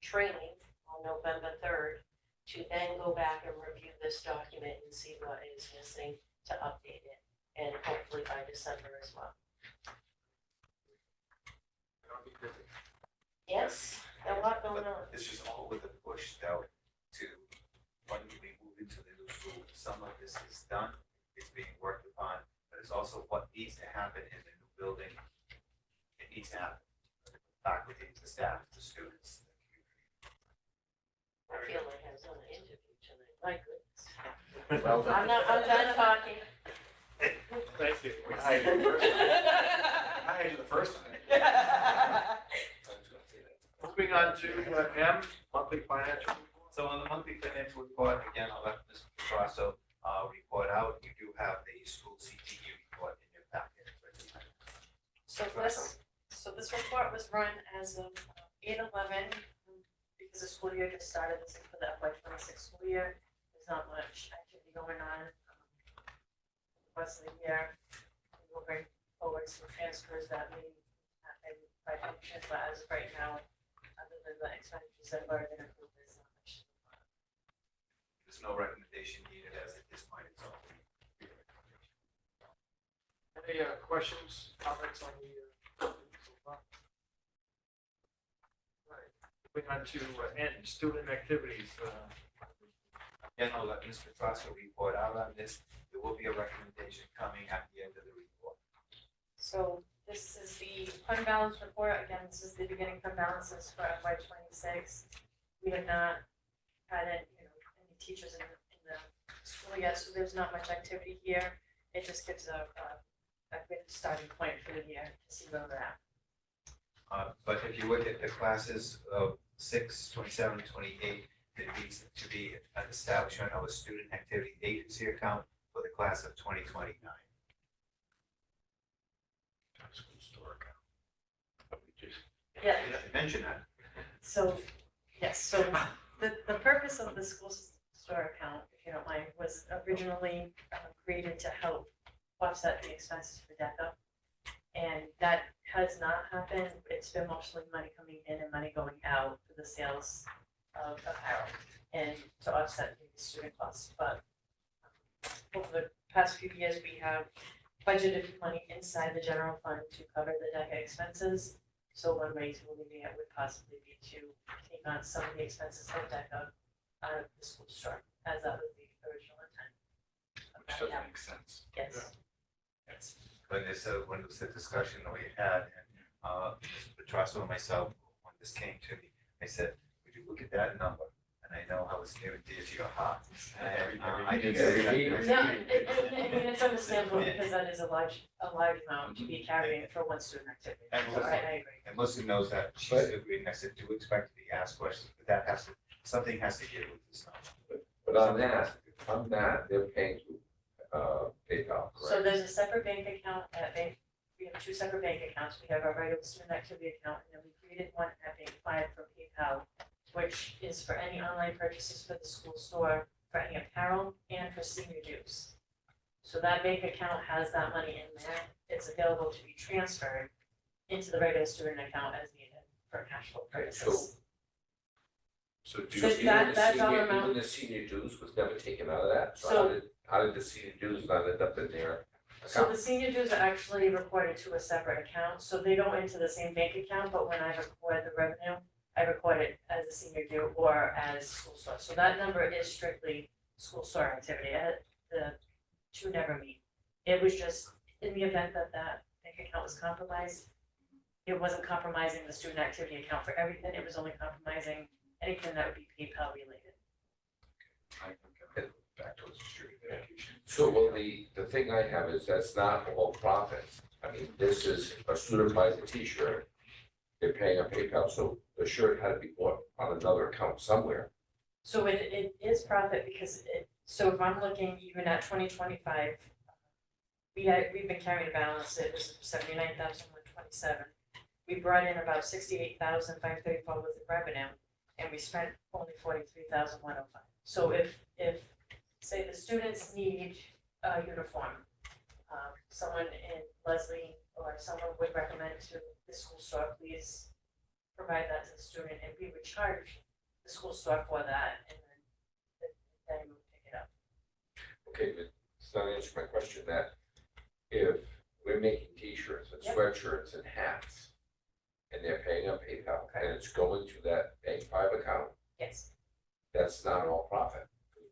Speaker 8: training on November 3rd to then go back and review this document and see what is missing to update it, and hopefully by December as well.
Speaker 1: It'll be busy.
Speaker 8: Yes, a lot going on.
Speaker 4: This is all with a push though to, when we move into the new school, some of this is done, it's being worked upon, but it's also what needs to happen in the new building. It needs to happen. The faculty, the staff, the students, the community.
Speaker 8: I feel like I was on an interview tonight, my goodness.
Speaker 3: Well,
Speaker 8: I'm done talking.
Speaker 1: Thank you.
Speaker 7: We hired you the first time.
Speaker 1: Moving on to M, monthly financial report.
Speaker 4: So on the monthly financial report, again, I'll let Mr. Petrosso report out. You do have the school CTE report in your packet.
Speaker 5: So this report was run as of 8/11, because the school year just started, this is for the FY26 school year. There's not much activity going on. The rest of the year, we'll bring forward some transfers that may happen by function, but as of right now, other than the expenditures that have already been approved, there's not much.
Speaker 4: There's no recommendation needed as at this point, it's all.
Speaker 1: Any questions, comments on the so far? Right. Moving on to N, student activities.
Speaker 4: Again, I'll let Mr. Petrosso report out on this. There will be a recommendation coming at the end of the report.
Speaker 5: So this is the fund balance report. Again, this is the beginning fund balances for FY26. We have not had any teachers in the school yet, so there's not much activity here. It just gives a good starting point for the year to see where we're at.
Speaker 4: But if you look at the classes of 6, 27, 28, there needs to be an establishment of a student activity agency account for the class of 2029.
Speaker 7: School store account. But we just,
Speaker 5: Yeah.
Speaker 4: You should mention that.
Speaker 5: So, yes, so the purpose of the school store account, if you don't mind, was originally created to help offset the expenses for DECA. And that has not happened. It's been mostly money coming in and money going out for the sales of apparel and to offset the student costs. But over the past few years, we have budgeted money inside the general fund to cover the DECA expenses. So one way to alleviate it would possibly be to take on some of the expenses of DECA out of the school store, as that was the original intent.
Speaker 7: which doesn't make sense.
Speaker 5: Yes.
Speaker 7: Yes.
Speaker 4: When it was a discussion that we had, and Mr. Petrosso and myself, when this came to me, I said, would you look at that number? And I know how it's near and dear to your heart. And I did say that.
Speaker 5: No, and it's understandable because that is a large amount to be carrying for one student activity.
Speaker 4: And
Speaker 5: So I agree.
Speaker 4: And Melissa knows that, she's agreeing, I said, do expect to be asked questions, but that has to, something has to give with this number.
Speaker 3: But on that, they're paying to, PayPal,
Speaker 5: So
Speaker 3: correct?
Speaker 5: there's a separate bank account at bank, we have two separate bank accounts. We have our regular student activity account, and then we created one at Bank 5 for PayPal, which is for any online purchases for the school store, for any apparel, and for senior dues. So that bank account has that money in there. It's available to be transferred into the regular student account as needed for cash flow purposes.
Speaker 7: So do
Speaker 5: So
Speaker 7: you,
Speaker 5: that dollar
Speaker 3: Even
Speaker 5: amount-
Speaker 3: the senior dues was never taken out of that, so
Speaker 5: So-
Speaker 3: how did the senior dues not end up in their
Speaker 5: So
Speaker 3: account?
Speaker 5: the senior dues are actually reported to a separate account, so they go into the same bank account, but when I record the revenue, I record it as a senior due or as school store. So that number is strictly school store activity. The two never meet. It was just in the event that that bank account was compromised, it wasn't compromising the student activity account for everything. It was only compromising anything that would be PayPal related.
Speaker 7: I'm gonna go back to distributed education.
Speaker 3: So, well, the thing I have is that's not all profit. I mean, this is, a student buys a T-shirt, they're paying a PayPal, so the shirt had to be bought on another account somewhere.
Speaker 5: So it is profit because so if I'm looking even at 2025, we've been carrying a balance, it was 79,127. We brought in about 68,534 worth of revenue, and we spent only 43,105. So if say the students need a uniform, someone in Leslie or someone would recommend to the school store, please provide that to the student, and we would charge the school store for that, and then we would pick it up.
Speaker 3: Okay, but it's not answering my question that if we're making t-shirts and
Speaker 5: Yep.
Speaker 3: sweatshirts and hats and they're paying up PayPal and it's going to that Bank 5 account,
Speaker 5: Yes.
Speaker 3: that's not all profit.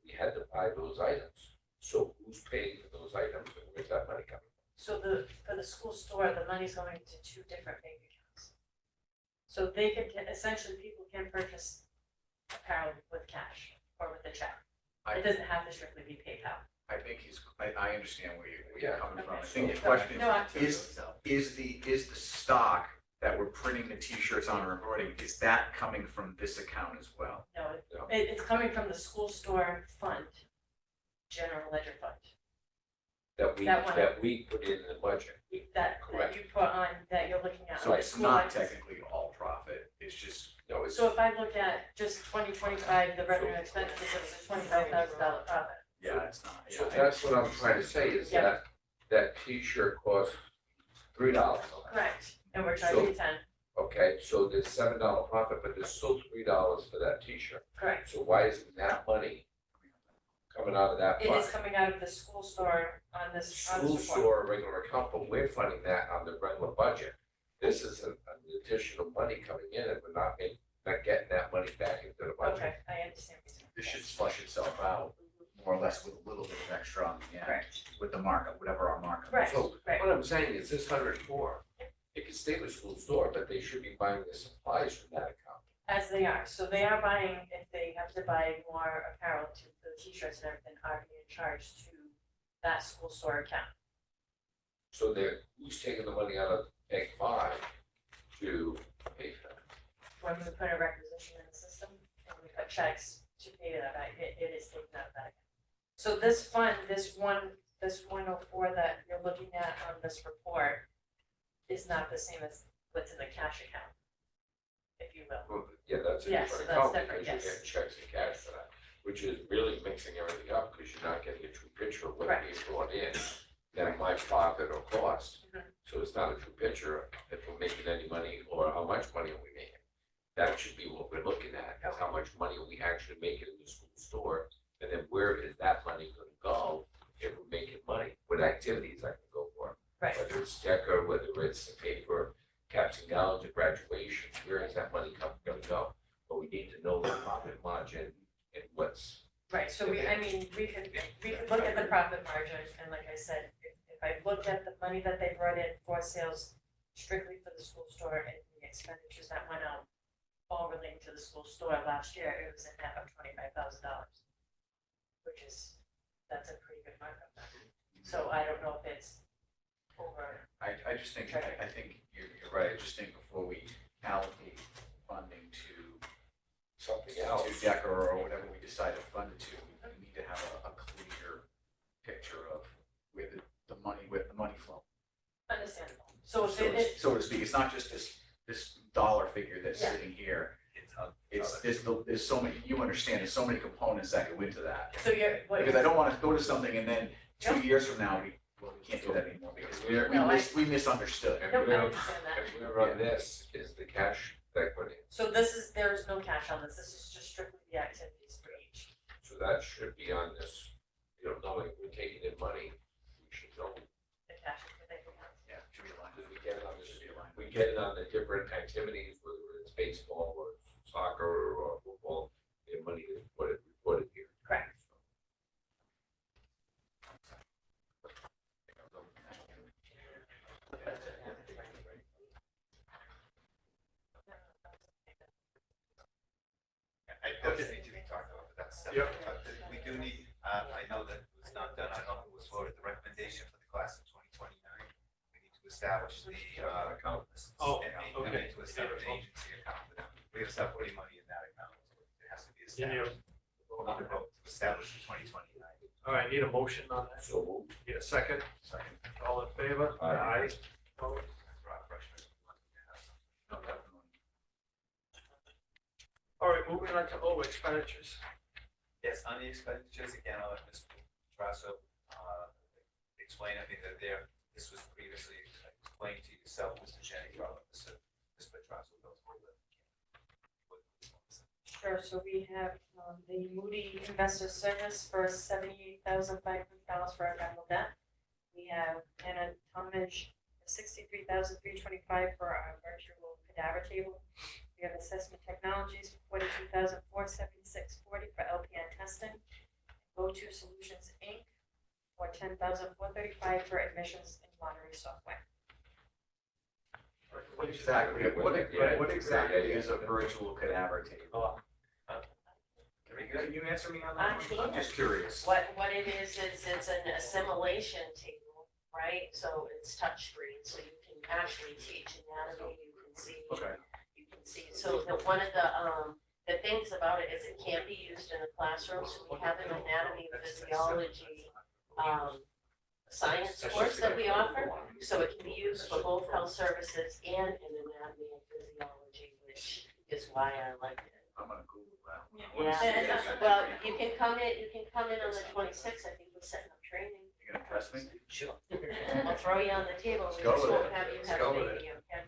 Speaker 3: We had to buy those items. So who's paying for those items and where's that money coming from?
Speaker 5: So for the school store, the money's going to two different bank accounts. So they can, essentially, people can purchase apparel with cash or with a check. It doesn't have to strictly be PayPal.
Speaker 7: I think I understand where you're
Speaker 3: Yeah.
Speaker 7: coming from. I
Speaker 5: Okay.
Speaker 7: think the question
Speaker 5: No, I-
Speaker 7: is the stock that we're printing the t-shirts on or recording, is that coming from this account as well?
Speaker 5: No,
Speaker 3: No.
Speaker 5: it's coming from the school store fund, general ledger fund, That one.
Speaker 3: That we put in the budget.
Speaker 5: that
Speaker 3: Correct.
Speaker 5: you put on, that you're looking at.
Speaker 7: So
Speaker 5: on the
Speaker 7: it's
Speaker 5: school
Speaker 7: not
Speaker 5: items.
Speaker 7: technically all profit, it's just,
Speaker 3: No, it's,
Speaker 5: So if I look at just 2025, the revenue expenditures, it was a $25,000 profit.
Speaker 7: yeah, it's not.
Speaker 3: so
Speaker 7: Yeah,
Speaker 3: that's what I'm trying to say is
Speaker 5: Yeah.
Speaker 3: that t-shirt costs $3.
Speaker 5: Correct, and we're charging you 10,
Speaker 3: Okay, so there's $7 profit, but there's still $3 for that t-shirt.
Speaker 5: correct.
Speaker 3: So why isn't that money coming out of that
Speaker 5: It
Speaker 3: fund?
Speaker 5: is coming out of the school store on this
Speaker 3: School
Speaker 5: report.
Speaker 3: store regular account, but we're funding that on the regular budget. This is an additional money coming in and we're not getting that money back into the budget.
Speaker 5: Okay, I understand. what you're saying.
Speaker 7: this should flush itself out more or less with a little bit of extra on the end,
Speaker 5: Correct,
Speaker 7: with the markup, whatever our markup.
Speaker 5: Right.
Speaker 3: So
Speaker 5: right.
Speaker 3: what I'm saying is this 104, it can stay with school store, but they should be buying the supplies from that account.
Speaker 5: As they are, so they are buying, if they have to buy more apparel to the t-shirts and everything, are being charged to that school store account.
Speaker 3: So who's taking the money out of Bank 5 to pay for that?
Speaker 5: When we put a requisition in the system and we cut checks to pay that, it is taken out of that. So this fund, this 104 that you're looking at on this report is not the same as what's in the cash account, if you will.
Speaker 3: Well, yeah, that's a
Speaker 5: Yes,
Speaker 3: different
Speaker 5: that's
Speaker 3: account
Speaker 5: different,
Speaker 3: because you're
Speaker 5: yes.
Speaker 3: getting checks and cash for that, which is really mixing everything up because you're not getting a true picture of what's
Speaker 5: Correct.
Speaker 3: being brought in that might profit or cost.
Speaker 5: Mhm.
Speaker 3: So it's not a true picture if we're making any money or how much money are we making. That should be what we're looking at, is how much money are we actually making in the school store? And then where is that money gonna go if we're making money? What activities I can go for?
Speaker 5: Right.
Speaker 3: Whether it's DECA, whether it's to pay for caps and gowns or graduation, where is that money gonna go? But we need to know the profit margin and what's,
Speaker 5: Right, so we could look at the profit margin, and like I said, if I looked at the money that they brought in for sales strictly for the school store and the expenditures that went out, all relating to the school store last year, it was a net of $25,000. Which is, that's a pretty good markup. So I don't know if it's over,
Speaker 7: I just think, I think you're right, I just think before we allocate funding to
Speaker 3: something else.
Speaker 7: to DECA or whatever we decide to fund it to, we need to have a clear picture of where the money flow.
Speaker 5: understandable. So if
Speaker 7: So
Speaker 5: it,
Speaker 7: to, so to speak, it's not just this dollar figure that's
Speaker 5: Yeah.
Speaker 7: sitting here.
Speaker 4: It's
Speaker 7: There's so many, you understand, there's so many components that go into that.
Speaker 5: so you're, what
Speaker 7: Because I don't want to go to something and then 2
Speaker 5: Yep.
Speaker 7: years from now, we can't do that anymore because
Speaker 5: No,
Speaker 7: we misunderstood.
Speaker 3: And
Speaker 5: Nope, I
Speaker 3: where,
Speaker 5: understand that.
Speaker 3: and where on this is the cash equity,
Speaker 5: So there is no cash on this, this is just strictly the activities for each.
Speaker 3: so that should be on this, knowing we're taking in money, we should know.
Speaker 5: The cash is what they have.
Speaker 7: Yeah, should be aligned.
Speaker 3: Because we get it on this, we get it on the different activities, whether it's baseball or soccer or football, the money is reported here.
Speaker 5: Correct.
Speaker 4: I just need to be talked about, but that's
Speaker 1: Yep.
Speaker 4: separate. We do need, I know that it was not done, I don't know if it was voted, the recommendation for the class of 2029. We need to establish the account.
Speaker 1: Oh,
Speaker 4: And we
Speaker 1: okay.
Speaker 4: need to establish an agency account for them. We have to start putting money in that account. It has to be
Speaker 1: In your,
Speaker 4: established.
Speaker 1: need a motion on that?
Speaker 3: So moved.
Speaker 1: Need a second?
Speaker 7: Second.
Speaker 1: All in favor?
Speaker 3: Aye.
Speaker 1: Opposed?
Speaker 4: Rock freshness.
Speaker 7: No, definitely.
Speaker 1: All right, moving on to expenditures.
Speaker 4: Yes, on the expenditures, again, I'll let Ms. Trasso, explain, I mean, that there, this was previously explained to yourself, Mr. Jenny, probably, Ms. Trasso goes through it.
Speaker 5: Sure, so we have the Moody Investor Service for $78,500 for our general debt. We have anatomic $63,325 for our virtual cadaver table. We have assessment technologies for $42,476.40 for LPN testing. Go-To Solutions Inc. for $10,435 for admissions and lottery software.
Speaker 7: What exactly is a virtual cadaver table? Can you answer me on that one? I'm just curious.
Speaker 8: What it is, it's an assimilation table, right? So it's touchscreen, so you can actually teach anatomy, you can see.
Speaker 7: Okay.
Speaker 8: You can see, so one of the things about it is it can't be used in the classroom, so we have an anatomy, physiology, science course that we offer, so it can be used for both health services and in anatomy and physiology, which is why I like it.
Speaker 7: I'm gonna Google that.
Speaker 8: Yeah, well, you can come in on the 26th, I think we're setting up training.
Speaker 7: You gonna test me?
Speaker 8: Sure. I'll throw you on the table, we
Speaker 7: go
Speaker 8: just
Speaker 7: with
Speaker 8: won't
Speaker 7: it.
Speaker 8: have you
Speaker 1: Let's
Speaker 8: have
Speaker 1: go
Speaker 8: a
Speaker 1: with it.
Speaker 8: video, yeah.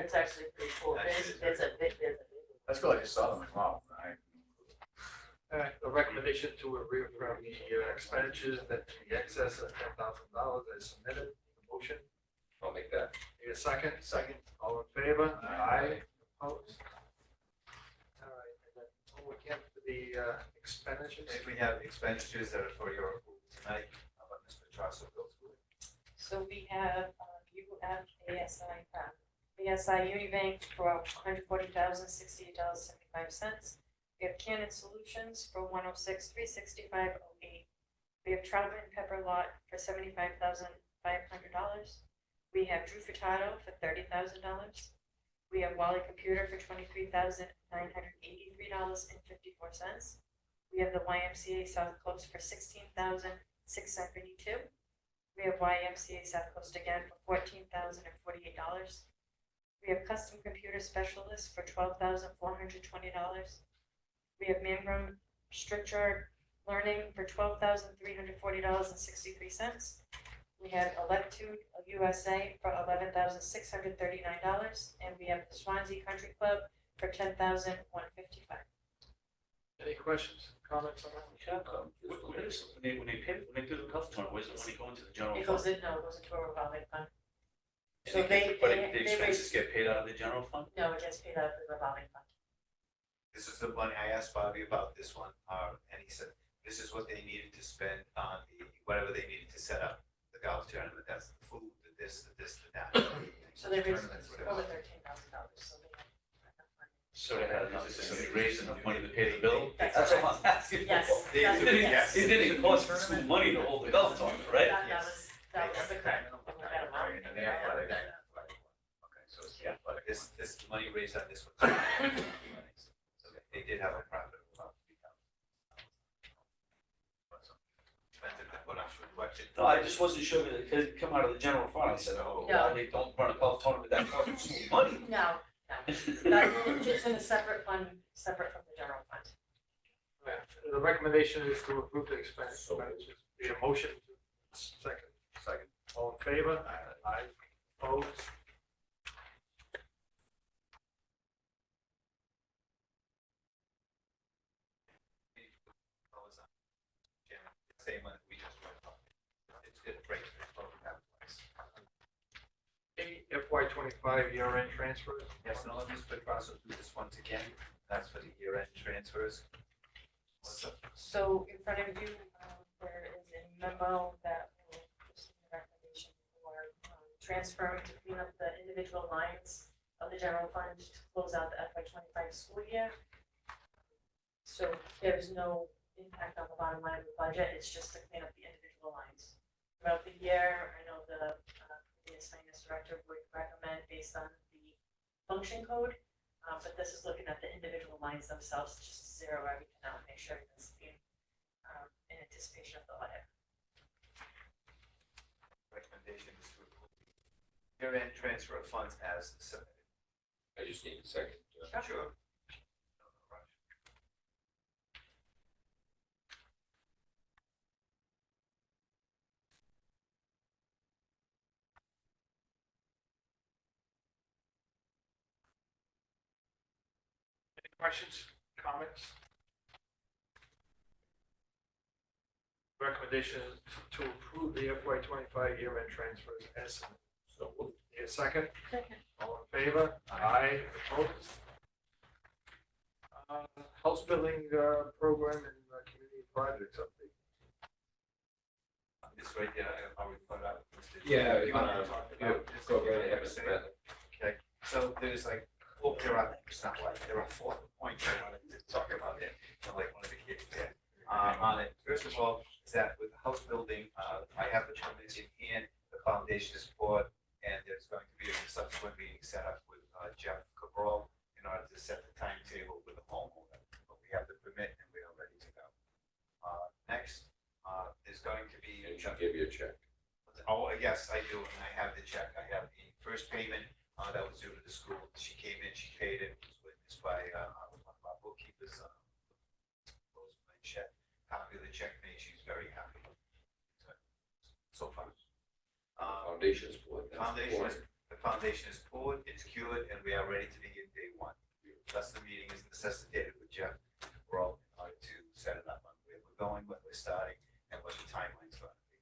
Speaker 8: It's actually pretty cool, there's a big.
Speaker 7: That's cool, I just saw them, like, wow.
Speaker 1: All right, the recommendation to reaffirm the expenditures that in excess of $10,000 as submitted. Motion,
Speaker 3: I'll make that.
Speaker 1: need a second?
Speaker 7: Second.
Speaker 1: All in favor? Aye. Opposed? All right, and then again, for the expenditures.
Speaker 4: If we have expenditures that are for your approval tonight, how about Ms. Trasso go through it?
Speaker 5: So we have ASI Unibank for $140,068.75. We have Canon Solutions for $106,365.08. We have Troutman Pepper Lot for $75,500. We have Drew Furtado for $30,000. We have Wally Computer for $23,983.54. We have the YMCA South Coast for $16,672. We have YMCA South Coast again for $14,048. We have Custom Computer Specialists for $12,420. We have Mambrum Structure Learning for $12,340.63. We have Electude USA for $11,639, and we have the Swansea Country Club for $10,155.
Speaker 1: Any questions, comments on that?
Speaker 6: When they do the health tournament, where's the money going to the general
Speaker 5: It
Speaker 6: fund?
Speaker 5: goes into a revolving fund.
Speaker 6: And
Speaker 5: So
Speaker 6: it gets-
Speaker 5: they-
Speaker 6: But
Speaker 5: they-
Speaker 6: the
Speaker 5: they
Speaker 6: expenses
Speaker 5: raise-
Speaker 6: get paid out of the general fund?
Speaker 5: No, it gets paid out of the revolving fund.
Speaker 4: This is the money, I asked Bobby about this one, and he said, this is what they needed to spend on whatever they needed to set up the golf tournament, that's the food, the this, the that.
Speaker 5: So they raised
Speaker 4: Tournaments,
Speaker 5: over
Speaker 4: whatever.
Speaker 5: $13,000, so they have enough money.
Speaker 6: So they had enough, so they raised enough money to pay the bill?
Speaker 5: That's
Speaker 6: What I'm asking for.
Speaker 5: Yes.
Speaker 4: They-
Speaker 5: that's-
Speaker 6: It didn't,
Speaker 5: yes.
Speaker 6: it didn't cost the school money to hold the golf tournament, right?
Speaker 5: That was the correct.
Speaker 7: Right, and the athletic. Okay, so it's the athletic.
Speaker 4: This money raised on this one. So they did have a profit of about $3,000. What else would question?
Speaker 6: No, I just wasn't sure that it could come out of the general fund. I said, oh,
Speaker 5: No.
Speaker 6: why they don't run a golf tournament that costs the school money?
Speaker 5: No, it's in a separate fund, separate from the general fund.
Speaker 1: All right, the recommendation is to approve the expenditures. Need a motion? Second.
Speaker 7: Second.
Speaker 1: All in favor? Aye. Opposed?
Speaker 4: Same one we just went on. It's good, breaks the program place.
Speaker 1: FY 25 year-end transfers.
Speaker 4: Yes, and let Ms. Petrosa do this once again, that's for the year-end transfers. What's up?
Speaker 5: So in front of you, there is a memo that will just a recommendation for transferring to clean up the individual lines of the general fund to close out the FY 25 school year. So there's no impact on the bottom line of the budget, it's just to clean up the individual lines. Throughout the year, I know the previous finance director would recommend based on the function code, but this is looking at the individual lines themselves, just to zero everything out, make sure everything's being manifestation of the letter.
Speaker 4: Recommendation is to approve year-end transfer of funds as submitted.
Speaker 3: I just need a second.
Speaker 4: Sure.
Speaker 1: Any questions, comments? Recommendation is to approve the FY 25 year-end transfers as submitted.
Speaker 3: So moved.
Speaker 1: Need a second?
Speaker 5: Second.
Speaker 1: All in favor? Aye. Opposed? House building program and community projects update.
Speaker 4: This right here, I'll report out.
Speaker 3: Yeah,
Speaker 4: You want to talk about this?
Speaker 3: Go right ahead, Mr. Bennett.
Speaker 4: Okay, so there's like, oh, it's not like, there are 4 points I wanted to talk about it, like one of the kids there. On it, first of all, is that with the house building, I have the permits in hand, the foundation is poured, and there's going to be a subsequent meeting set up with Jeff Cabral in order to set the timetable with the homeowner. But we have the permit and we are ready to go. Next, there's going to be.
Speaker 3: And she'll give you a check.
Speaker 4: Oh, yes, I do, and I have the check. I have the first payment that was due to the school. She came in, she paid it, it was witnessed by one of our bookkeepers. Check, copy of the check made, she's very happy. So far.
Speaker 3: Foundation's poured.
Speaker 4: The foundation is poured, it's cured, and we are ready to begin day one. Thus, the meeting is necessitated with Jeff. We're all in order to set it up on where we're going, when we're starting, and what the timeline's going to be.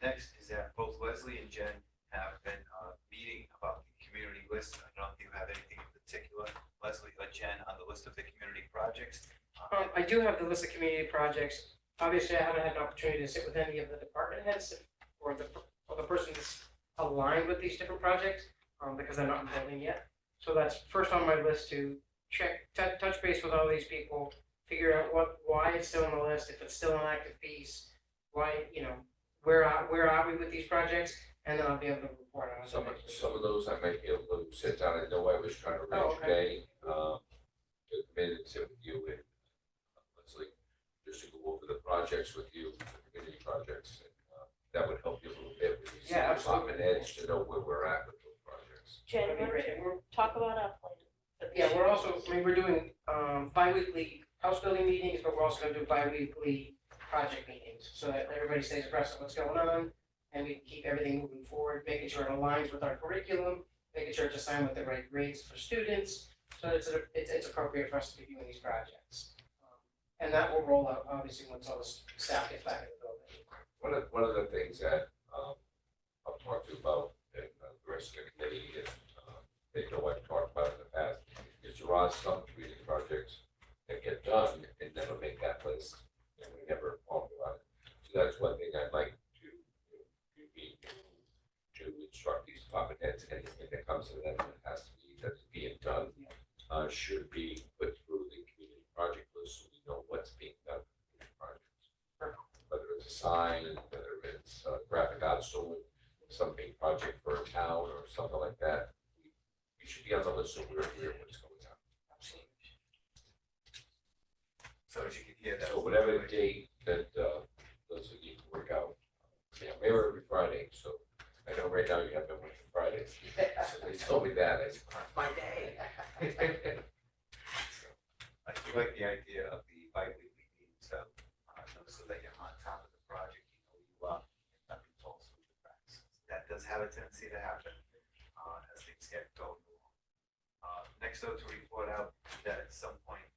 Speaker 4: Next is that both Leslie and Jen have been meeting about the community list. I don't know if you have anything in particular, Leslie or Jen, on the list of the community projects.
Speaker 9: I do have the list of community projects. Obviously, I haven't had an opportunity to sit with any of the department heads or the person that's aligned with these different projects, because I'm not in building yet. So that's first on my list to check, touch base with all these people, figure out why it's still on the list, if it's still an active piece, why, where are we with these projects, and then I'll be able to report on it.
Speaker 3: Some of those I might be able to sit down. I know I was trying to reach
Speaker 9: okay.
Speaker 3: Jay, to commit it to you and Leslie, just to go over the projects with you, the community projects. And, that would help you a little bit with these
Speaker 9: Yeah,
Speaker 3: department heads to know where we're at with those projects.
Speaker 8: Jen,
Speaker 9: That'd be great. And we're-
Speaker 8: talk about our plan. for this
Speaker 9: Yeah, we're
Speaker 8: year.
Speaker 9: also, we're doing bi-weekly house building meetings, but we're also gonna do bi-weekly project meetings, so that everybody stays abreast of what's going on, and we can keep everything moving forward, making sure it aligns with our curriculum, making sure it's assigned with the right grades for students, so it's appropriate for us to be doing these projects. And that will roll out, obviously, once all the staff gets back in the building.
Speaker 3: One of the things that I've talked to about, and the rest of the committee, is they know I've talked about in the past, is there are some community projects that get done and never make that list, and we never talk about it. So that's one thing I'd like to instruct these department heads, anything that comes to them that has to be, that's being done, should be put through the community project list, so we know what's being done with the projects. Whether it's a sign, whether it's a graphic arts store, some big project for a town or something like that, we should be on the list so we're aware of what's going on.
Speaker 4: So as you can hear that.
Speaker 3: So whatever the date that those of you can work out, yeah, I'm here every Friday, so I know right now you have been working Fridays. So they told me that, I said, that's my day.
Speaker 4: I do like the idea of the bi-weekly meeting, so that you're on top of the project, you know you are, and not be told through the cracks. That does have a tendency to happen as things get going along. Next, though, to report out that at some point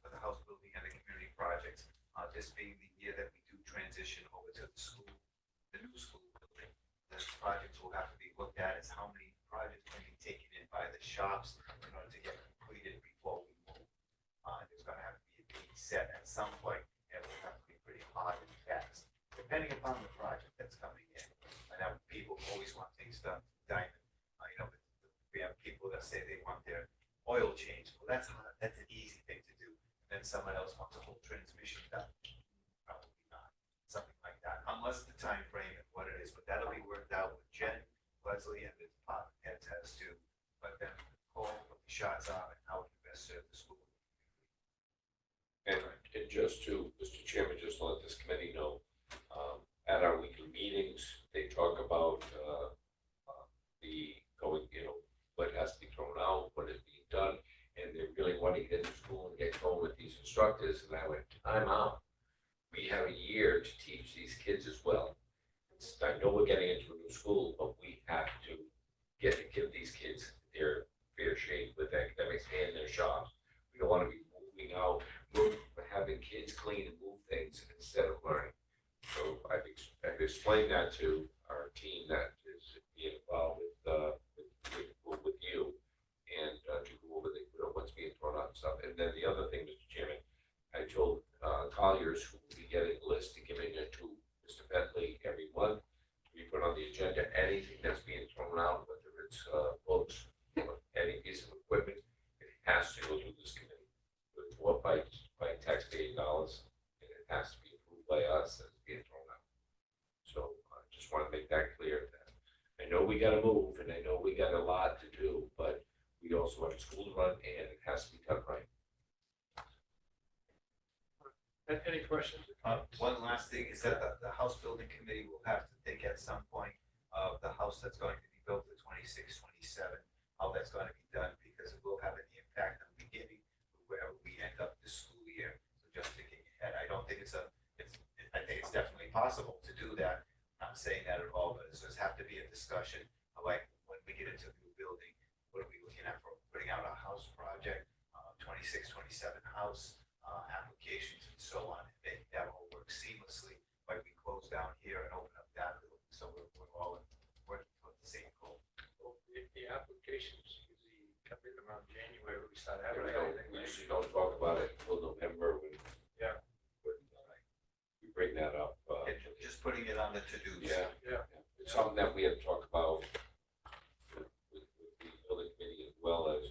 Speaker 4: for the house building and the community projects, this being the year that we do transition over to the school, the new school building, the projects will have to be looked at as how many projects can be taken in by the shops in order to get completed before we move. There's going to have to be a date set at some point, and it will have to be pretty hard and fast, depending upon the project that's coming in. I know people always want things done diamond. We have people that say they want their oil changed. Well, that's an easy thing to do. And then someone else wants a whole transmission done. Probably not. Something like that, unless the time frame and what it is. But that'll be worked out with Jen, Leslie, and the department heads as to let them call what the shots are and how it can best serve the school.
Speaker 3: And just to, Mr. Chairman, just to let the things. They talk about, the going, what has to be thrown out, what is being done, and they really want to get into school and get going with these instructors, and I went, time out. We have a year to teach these kids as well. I know we're getting into a new school, but we have to give these kids their fair shake with academics and their jobs. We don't want to be moving out, having kids clean and move things instead of learning. So I've explained that to our team that is being involved with you, and to go over what's being thrown out and stuff. And then the other thing, Mr. Chairman, I told Colliers, who will be getting a list, and giving it to Mr. Bentley every month, we put on the agenda anything that's being thrown out, whether it's books, any piece of equipment, it has to go through this committee, or by taxpayer dollars, and it has to be approved by us as being thrown out. So I just want to make that clear that I know we got to move, and I know we got a lot to do, but we also have a school to run, and it has to be done right.
Speaker 1: Any questions?
Speaker 4: One last thing is that the House Building Committee will have to think at some point of the house that's going to be built for 26, 27, how that's going to be done, because it will have an impact on the beginning wherever we end up this school year. So just thinking ahead, I don't think I think it's definitely possible to do that. I'm not saying that at all, but it does have to be a discussion of, like, when we get into the new building, what are we looking at for putting out a house project, 26, 27 house, applications and so on, and make that all work seamlessly, like we close down here and open up that building, so we're all working toward the same goal.
Speaker 1: Well, the applications usually come in around January, we start
Speaker 3: We
Speaker 1: advertising.
Speaker 3: usually don't talk about it until November when.
Speaker 1: Yeah.
Speaker 3: We bring that up.
Speaker 4: And just putting it on the to-dos.
Speaker 3: Yeah. It's something that we have to talk about with the building committee, as well as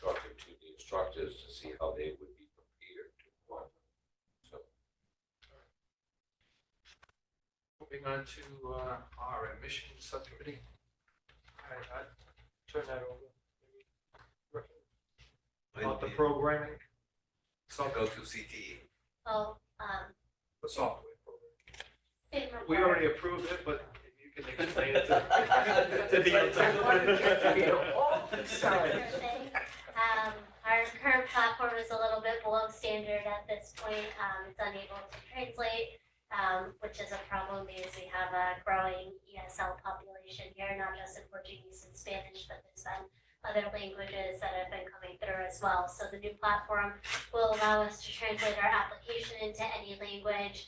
Speaker 3: talking to the instructors to see how they would be prepared to work. So.
Speaker 1: Moving on to our admissions subcommittee. I turn that over. About the programming.
Speaker 4: So go to CTE.
Speaker 8: Oh,
Speaker 1: The software program.
Speaker 8: same
Speaker 1: We
Speaker 8: report.
Speaker 1: already approved it, but you can explain it to
Speaker 8: Sure thing. Our current platform is a little bit below standard at this point. It's unable to translate, which is a problem because we have a growing ESL population here, not just in Portuguese and Spanish, but there's been other languages that have been coming through as well. So the new platform will allow us to translate our application into any language.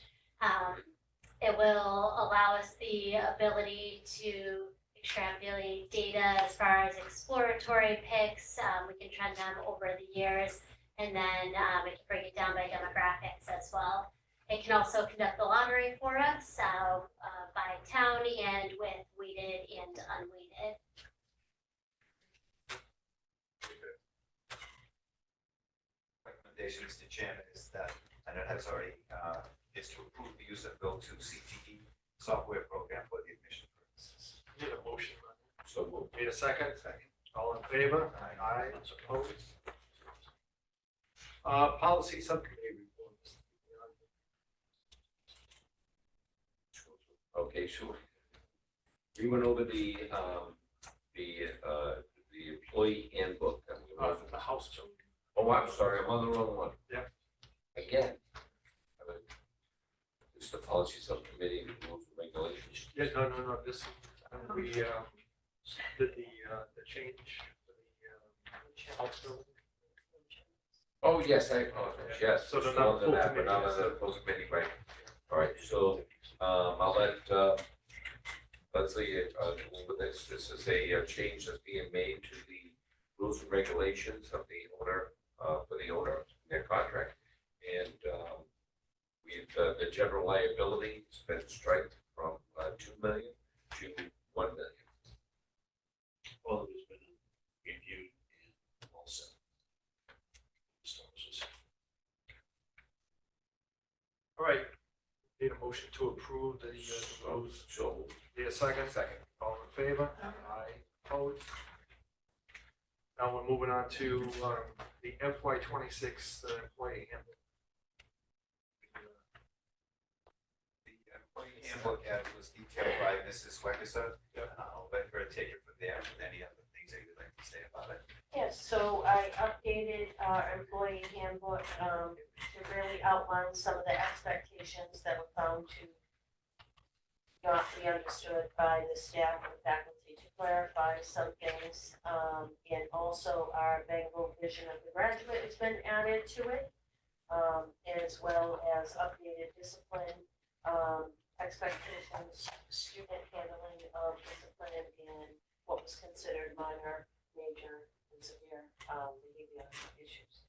Speaker 8: It will allow us the ability to extrapolate data as far as exploratory picks. We can trend them over the years, and then we can break it down by demographics as well. It can also conduct the lottery for us by town and with weighted and unweighted.
Speaker 4: Recommendation, Mr. Chairman, is that, and it has already, is to approve the use of go-to CTE software program for the admission purposes.
Speaker 1: Need a motion.
Speaker 3: So we'll.
Speaker 1: Need a second? Second. All in favor? Aye. Opposed? Policy subcommittee reports.
Speaker 3: Okay, so we went over the employee handbook that we went
Speaker 1: For the house children.
Speaker 3: Oh, I'm sorry, I'm on the wrong one.
Speaker 1: Yeah.
Speaker 3: Again. It's the policy subcommittee, rules and regulations.
Speaker 1: Yeah, no, this, we did the change for the house building.
Speaker 3: Oh, yes, I apologize, yes.
Speaker 1: So they're
Speaker 3: still
Speaker 1: not
Speaker 3: under
Speaker 1: full
Speaker 3: that, but
Speaker 1: committee,
Speaker 3: not
Speaker 1: yes.
Speaker 3: under the full committee, right? All right, so, I'll let, Leslie, deal with this. This is a change that's being made to the rules and regulations of the owner, for the owner, their contract. And, the general liability has been striked from 2 million to 1 million.
Speaker 6: Well, it has been reviewed and all set.
Speaker 1: All right, need a motion to approve the rules.
Speaker 3: So,
Speaker 1: Need a second? Second. All in favor? Aye. Opposed? Now we're moving on to the FY 26 employee handbook.
Speaker 4: The employee handbook as was detailed by Mrs. Wexler. I'll let her take it from there with any other things that you'd like to say about it.
Speaker 8: Yes, so I updated our employee handbook, to really outline some of the expectations that were found to not be understood by the staff and faculty, to clarify some things. And also our Bengal vision of the graduate has been added to it, as well as updated discipline, expectations, student handling of discipline, and what was considered minor, major, and severe behavior issues.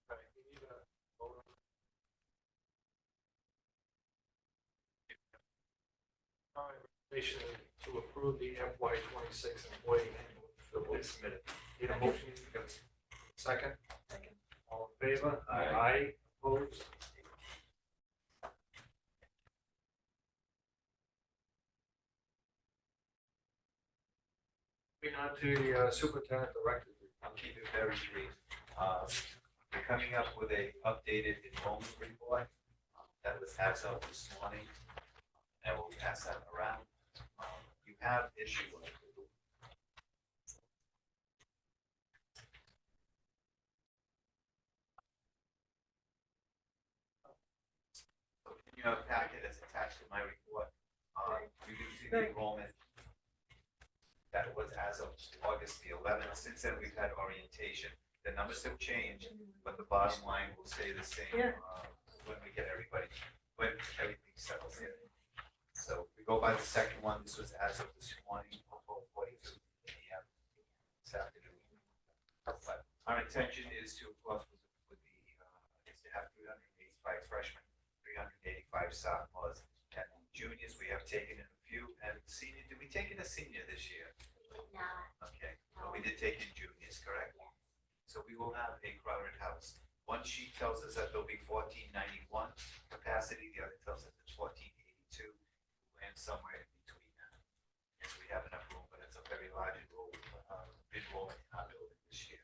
Speaker 1: Right, we need a vote on recommendation to approve the FY 26 employee handbook that was submitted. Need a motion, second?
Speaker 5: Second.
Speaker 1: All in favor?
Speaker 3: Aye.
Speaker 1: Opposed? Moving on to the superintendent director.
Speaker 4: I'll keep it very brief. We're coming up with a updated enrollment report that was passed out this morning, and we'll pass that around. You have issue with it. So in your packet is attached to my report. You do see the enrollment that was as of August the 11th. Since then, we've had orientation. The numbers have changed, but the bottom line will stay the same when we get everybody, when everything settles in. So if we go by the second one, this was as of this morning, 12:42 p.m. this afternoon. But our intention is to, of course, with the, is to have 385 freshmen, 385 sophomores, and juniors. We have taken in a few, and senior, did we take in a senior this year?
Speaker 10: No.
Speaker 4: Okay, well, we did take in juniors, correct?
Speaker 10: Yes.
Speaker 4: So we will have a crowded house. One sheet tells us that there'll be 1491 capacity, the other tells us it's 1482, and somewhere in between that. Yes, we have enough room, but it's a very large enrollment in our building this year.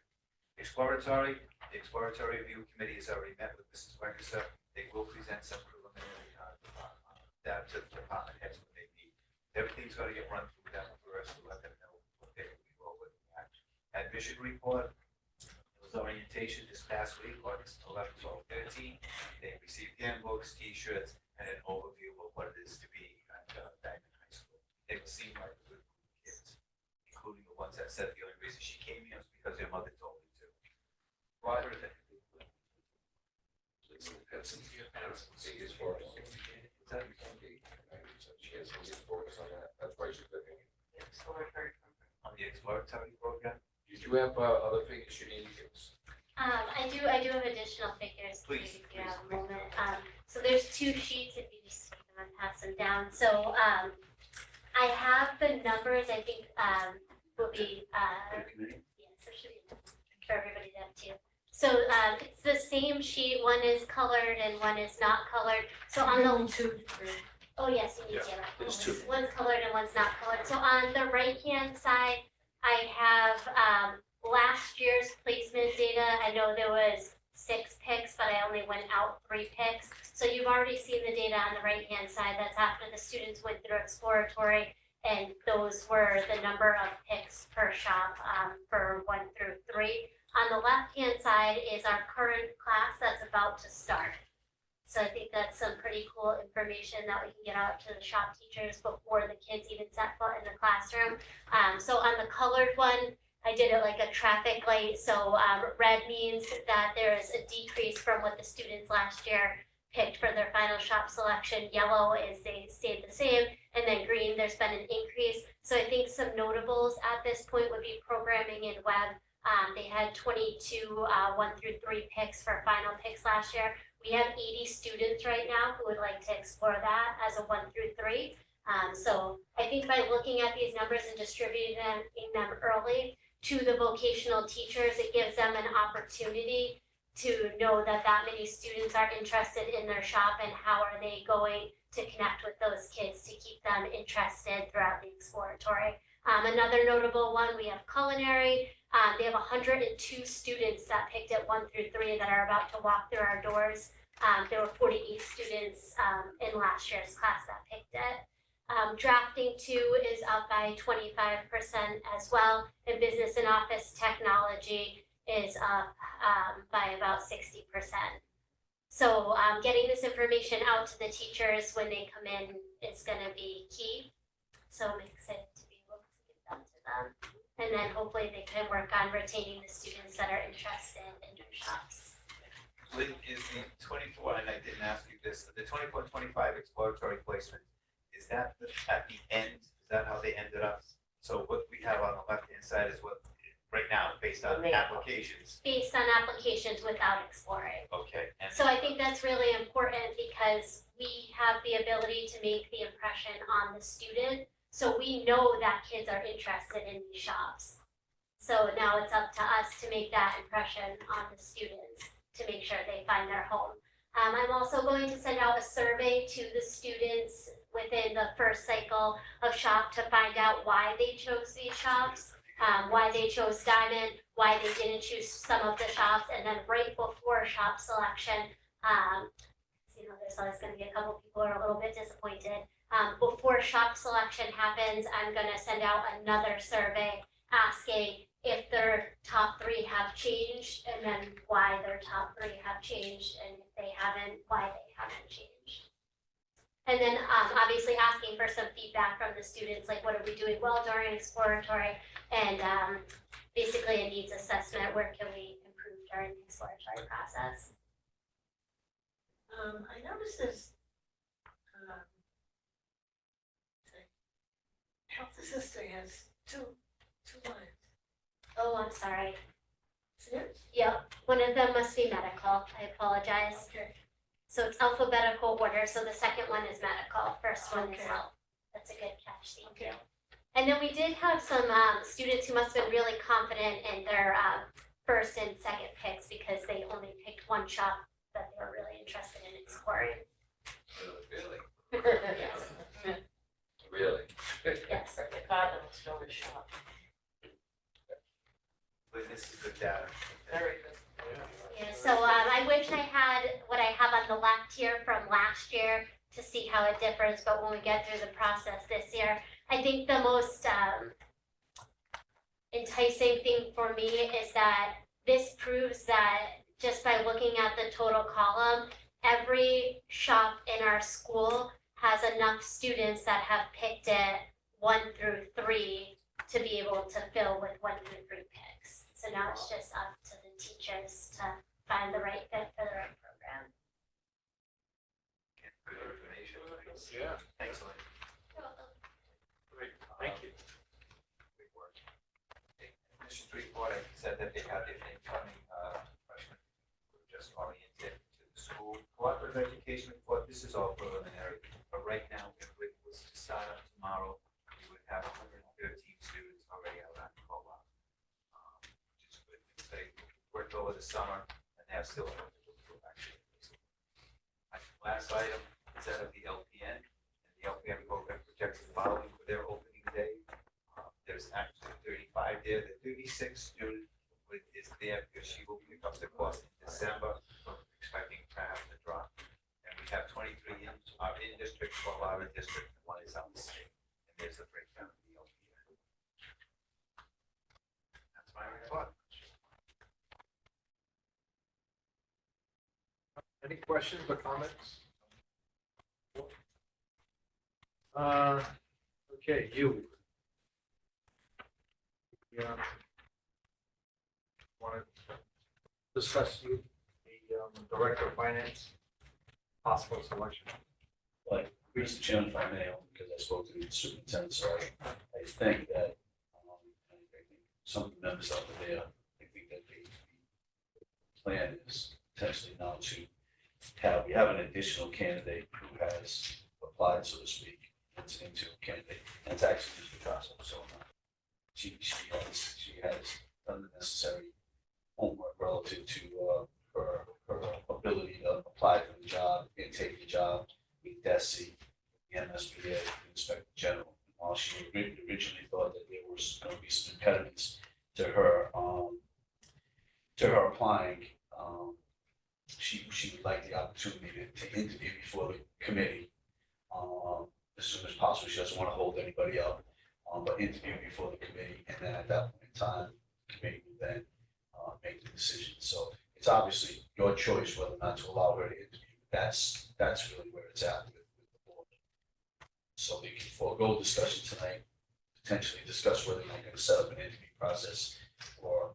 Speaker 4: The exploratory review committee has already met with Mrs. Wexler. They will present some preliminary data to the department heads when they meet. Everything's going to get run through them first to let them know what they will with that. Admission report. Orientation this past week, August 11, 12, 13. They received handbooks, t-shirts, and an overview of what it is to be at Diman High School. They will seem like good kids, including the ones that said the only reason she came here was because their mother told her to. Roger,
Speaker 3: That's biggest for us. She has some good focus on that. That's why she's living.
Speaker 4: on the exploratory program.
Speaker 3: Did you have other figures you need to give us?
Speaker 10: I do have additional figures.
Speaker 4: Please,
Speaker 10: If you have a moment. So there's two sheets, if you just take them and pass them down. So, I have the numbers, I think, will be, yeah, so it should be for everybody to have too. So, it's the same sheet, one is colored and one is not colored. So on the, oh yes, you need to,
Speaker 3: There's two.
Speaker 10: one's colored and one's not colored. So on the right-hand side, I have last year's placement data. I know there was 6 picks, but I only went out 3 picks. So you've already seen the data on the right-hand side. That's after the students went through exploratory, and those were the number of picks per shop for 1 through 3. On the left-hand side is our current class that's about to start. So I think that's some pretty cool information that we can get out to the shop teachers before the kids even set foot in the classroom. So on the colored one, I did it like a traffic light. So red means that there is a decrease from what the students last year picked for their final shop selection. Yellow is they stayed the same, and then green, there's been an increase. So I think some notables at this point would be programming and web. They had 22 1 through 3 picks for final picks last year. We have 80 students right now who would like to explore that as a 1 through 3. So I think by looking at these numbers and distributing them early to the vocational teachers, it gives them an opportunity to know that many students are interested in their shop, and how are they going to connect with those kids to keep them interested throughout the exploratory. Another notable one, we have culinary. They have 102 students that picked it 1 through 3 that are about to walk through our doors. There were 48 students in last year's class that picked it. Drafting 2 is up by 25% as well, and business and office technology is up by about 60%. So getting this information out to the teachers when they come in is going to be key. So I'm excited to be able to give that to them. And then hopefully they can work on retaining the students that are interested in their shops.
Speaker 4: Lynn, is the 24, and I didn't ask you this, the 24-25 exploratory placement, is that at the end? Is that how they ended up? So what we have on the left-hand side is what, right now, based on applications.
Speaker 10: Based on applications without exploring.
Speaker 4: Okay. And
Speaker 10: So I think that's really important because we have the ability to make the impression on the student. So we know that kids are interested in these shops. So now it's up to us to make that impression on the students to make sure they find their home. I'm also going to send out a survey to the students within the first cycle of shop to find out why they chose these shops, why they chose Diamond, why they didn't choose some of the shops, and then right before shop selection, there's always going to be a couple people who are a little bit disappointed. Before shop selection happens, I'm going to send out another survey asking if their top 3 have changed, and then why their top 3 have changed, and if they haven't, why they haven't changed. And then obviously asking for some feedback from the students, like what are we doing well during exploratory, and basically a needs assessment, where can we improve during the exploratory process.
Speaker 8: I noticed this, health assistant has two lines.
Speaker 10: Oh, I'm sorry.
Speaker 8: See it?
Speaker 10: Yep, one of them must be medical. I apologize.
Speaker 8: Okay.
Speaker 10: So it's alphabetical order. So the second one is medical. First one is
Speaker 8: Okay.
Speaker 10: health. That's a good catch. Thank you.
Speaker 8: Okay.
Speaker 10: And then we did have some students who must have been really confident in their first and second picks because they only picked one shop that they were really interested in exploring.
Speaker 3: Really?
Speaker 10: Yes.
Speaker 3: Really?
Speaker 10: Yes.
Speaker 8: My father was from a shop.
Speaker 4: Lynn, this is good data.
Speaker 8: Very good.
Speaker 10: Yeah, so I wish I had what I have on the left here from last year to see how it differs, but when we get through the process this year, I think the most enticing thing for me is that this proves that just by looking at the total column, every shop in our school has enough students that have picked it 1 through 3 to be able to fill with 1 through 3 picks. So now it's just up to the teachers to find the right fit for the right program.
Speaker 4: Good information.
Speaker 1: Yeah.
Speaker 4: Thanks, Lynn.
Speaker 1: Great, thank you.
Speaker 4: Good work. Admissions report, I said that they had their incoming freshmen who were just oriented to the school. Cooperative education report, this is all preliminary, but right now, if it was to start up tomorrow, we would have 113 students already out on co-op. Which is good. They worked over the summer and have still work to do actually. Last item is that of the LPN. And the LPN program projects the following for their opening day. There's actually 35 there. The 36 student is there because she will pick up the course in December. So we're expecting perhaps a drop. And we have 23 in district, 12 out of district, and 1 is out of state. And there's the breakdown of the LPN. That's my report.
Speaker 1: Any questions or comments? Okay, you. Yeah. Want to discuss you, the director of finance, possible selection?
Speaker 6: Like, Mr. Chairman, if I may, because I spoke to the superintendent, so I think that, I think some of the members out there, I think that the plan is potentially now to we have an additional candidate who has applied, so to speak, into a candidate, and it's actually just because of so she has done the necessary homework relative to her ability to apply for the job and take the job with DESI, the MSBA, the Inspector General. While she originally thought that there was going to be some impediments to her applying, she would like the opportunity to interview before the committee. As soon as possible, she doesn't want to hold anybody up, but interview before the committee, and then at that point in time, the committee will then, make the decision. So it's obviously your choice whether or not to allow her to interview. That's really where it's at with the board. So we can forego discussion tonight, potentially discuss whether you're going to set up an interview process or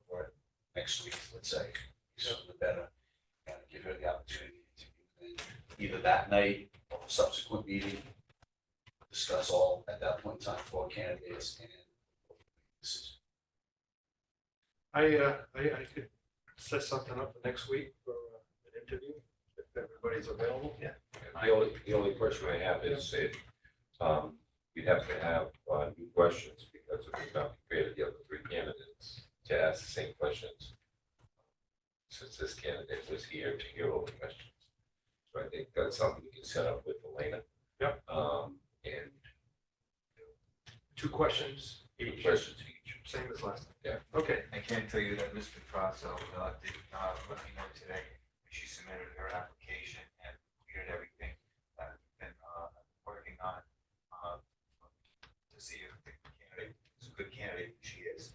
Speaker 6: next week, let's say, sooner the better, and give her the opportunity to interview either that night or a subsequent meeting, discuss all at that point in time for candidates and decision.
Speaker 1: I could set something up for next week for an interview, if everybody's available. Yeah.
Speaker 3: The only question I have is if, you'd have to have, new questions because if we've not created the other three candidates to ask the same questions. Since this candidate was here to hear all the questions. So I think that's something we can set up with Elena.
Speaker 1: Yep.
Speaker 3: And
Speaker 1: Two questions
Speaker 3: two
Speaker 1: each,
Speaker 3: questions each.
Speaker 1: same as last time.
Speaker 3: Yeah.
Speaker 1: Okay.
Speaker 4: I can tell you that Ms. Petrasso did let me know today, she submitted her application and cleared everything that we've been working on to see if the candidate is a good candidate, she is.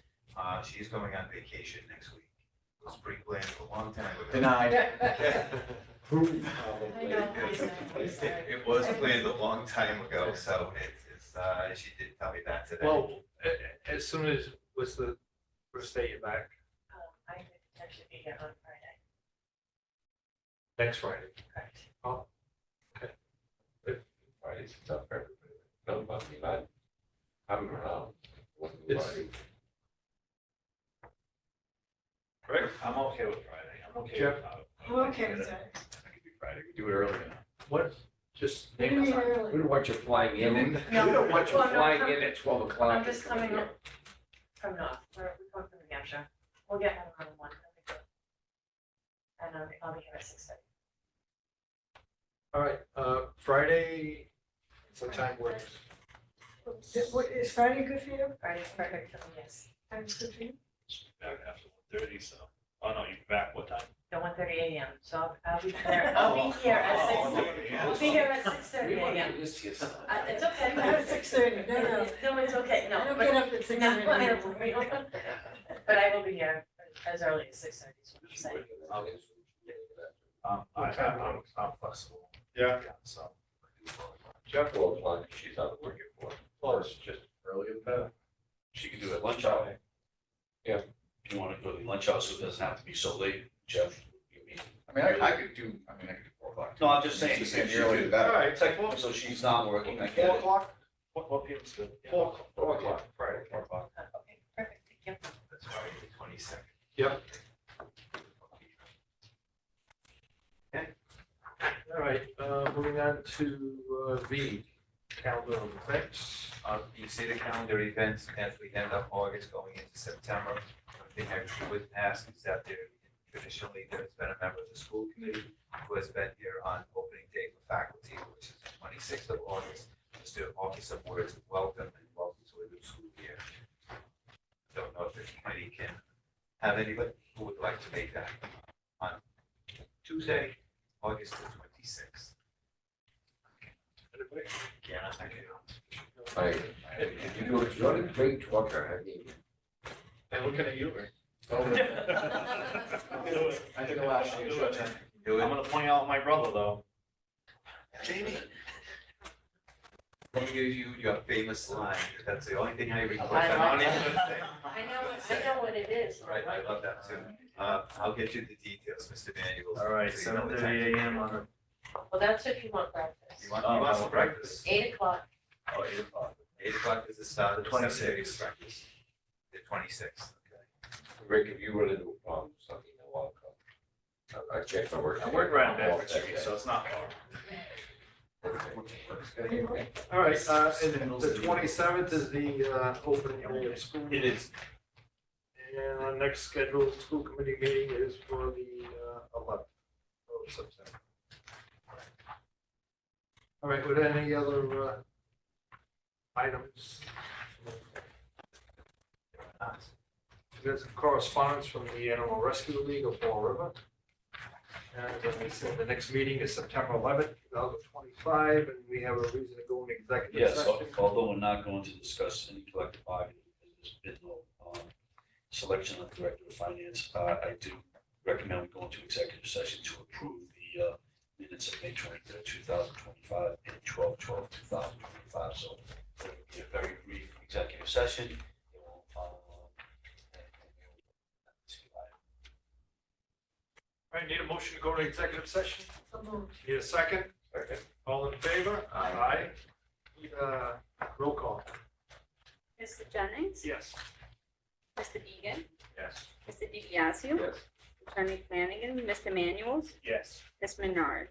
Speaker 4: She is going on vacation next week. It was pre-planned a long time ago.
Speaker 7: Denied.
Speaker 4: It was planned a long time ago, so she did tell me that today.
Speaker 1: Well, as soon as, what's the first day you're back?
Speaker 5: I could potentially be here on Friday.
Speaker 1: Next Friday.
Speaker 5: Correct.
Speaker 1: Oh,
Speaker 3: Friday's tough for everybody. No, I mean, I'm around.
Speaker 1: It's- right?
Speaker 6: I'm okay with Friday. I'm okay
Speaker 1: Jeff?
Speaker 5: I'm okay with that.
Speaker 6: I can do Friday. We do it earlier.
Speaker 1: What? Just
Speaker 5: We
Speaker 1: name
Speaker 5: meet
Speaker 1: it.
Speaker 5: early.
Speaker 3: We don't want you flying in, we
Speaker 5: No.
Speaker 3: don't want you
Speaker 5: Well, no,
Speaker 3: flying
Speaker 5: I'm-
Speaker 3: in at 12 o'clock.
Speaker 5: I'm just coming up from North, we're coming from New Hampshire. We'll get home around 1. And I'll be here at 6:30.
Speaker 1: All right, Friday, what time works?
Speaker 5: Is Friday good for you? Friday's perfect for me, yes. Friday's good for you?
Speaker 6: Back after 1:30, so, oh no, you're back what time?
Speaker 5: No, 1:30 a.m., so I'll be there, I'll be here at 6:30. I'll be here at 6:30 a.m.
Speaker 3: This to yourself.
Speaker 5: It's okay.
Speaker 11: At 6:30, no.
Speaker 5: No, it's okay, no.
Speaker 11: I don't
Speaker 5: but-
Speaker 11: get up at 6:30.
Speaker 5: No, I don't. But I will be here as early as 6:30, is what I'm saying.
Speaker 6: I'm flexible.
Speaker 1: Yeah.
Speaker 6: So.
Speaker 3: Jeff will fly, she's out working for us.
Speaker 1: Well, it's just earlier better.
Speaker 6: She can do it lunch hour.
Speaker 3: Yeah.
Speaker 6: If you want to go to lunch hour, so it doesn't have to be so late, Jeff.
Speaker 7: I mean, I could do 4 o'clock.
Speaker 6: No, I'm just saying.
Speaker 7: Just saying
Speaker 6: if
Speaker 7: the
Speaker 6: she
Speaker 7: earlier
Speaker 6: could-
Speaker 7: the better.
Speaker 1: All right,
Speaker 6: It's like, so she's not working, I get
Speaker 1: 4
Speaker 6: it.
Speaker 1: o'clock?
Speaker 6: What PM is good?
Speaker 1: 4 o'clock, Friday.
Speaker 6: 4 o'clock.
Speaker 5: Okay, perfect, thank you.
Speaker 4: That's Friday, the 22nd.
Speaker 1: Yep. All right, moving on to V, calendar of events.
Speaker 4: You see the calendar events as we end up August going into September. One thing I would ask is that traditionally, there's been a member of the school committee who has been here on opening day for faculty, which is the 26th of August, just to offer some words of welcome and welcome to a new school year. Don't know if the committee can have anybody who would like to make that on Tuesday, August the 26th.
Speaker 1: Anybody?
Speaker 4: Yeah, I can.
Speaker 3: You're a great talker, I mean.
Speaker 1: I'm looking at you.
Speaker 7: I think last year.
Speaker 4: Do
Speaker 6: I'm
Speaker 4: it.
Speaker 6: gonna point out my brother though.
Speaker 4: Jamie. Thank you, your famous line. That's the only thing I request.
Speaker 5: I
Speaker 4: I'm
Speaker 5: like
Speaker 4: not even gonna say.
Speaker 8: I know what it is.
Speaker 4: Right, I love that too. I'll get you the details, Mr. Manuel.
Speaker 6: All right,
Speaker 4: so you know the
Speaker 6: 7:30
Speaker 4: time.
Speaker 6: a.m. on the.
Speaker 8: Well, that's if you want breakfast.
Speaker 4: You want some breakfast?
Speaker 8: 8 o'clock.
Speaker 4: Oh, 8 o'clock. 8 o'clock is the start of the
Speaker 6: 26th.
Speaker 4: 7:30 breakfast. The 26th, okay.
Speaker 3: Rick, if you run into a problem, something, I'll come. I checked my work.
Speaker 6: I work right in Bedford Street, so it's not far.
Speaker 1: All right, and the 27th is the opening day of school.
Speaker 6: It is.
Speaker 1: And our next scheduled school committee meeting is for the 11th of September. All right, with any other items? There's correspondence from the Animal Rescue League of Fall River. And as we said, the next meeting is September 11th, 2025, and we have a reason to go in executive
Speaker 6: Yes,
Speaker 1: session.
Speaker 6: although we're not going to discuss any collective bargaining, there's been no selection of director of finance. I do recommend we go into executive session to approve the minutes of May 23rd, 2025, and 12/12/2025. So it will be a very brief executive session. It won't,
Speaker 1: All right, need a motion to go to executive session? Need a second?
Speaker 3: Second.
Speaker 1: All in favor? Aye. Need a roll call?
Speaker 2: Mr. Jennings,
Speaker 1: Yes.
Speaker 2: Mr. Egan,
Speaker 1: Yes.
Speaker 2: Mr. DiBiaseu,
Speaker 3: Yes.
Speaker 2: Attorney Flanagan, Mr. Manuel,
Speaker 1: Yes.
Speaker 2: Ms. Menard.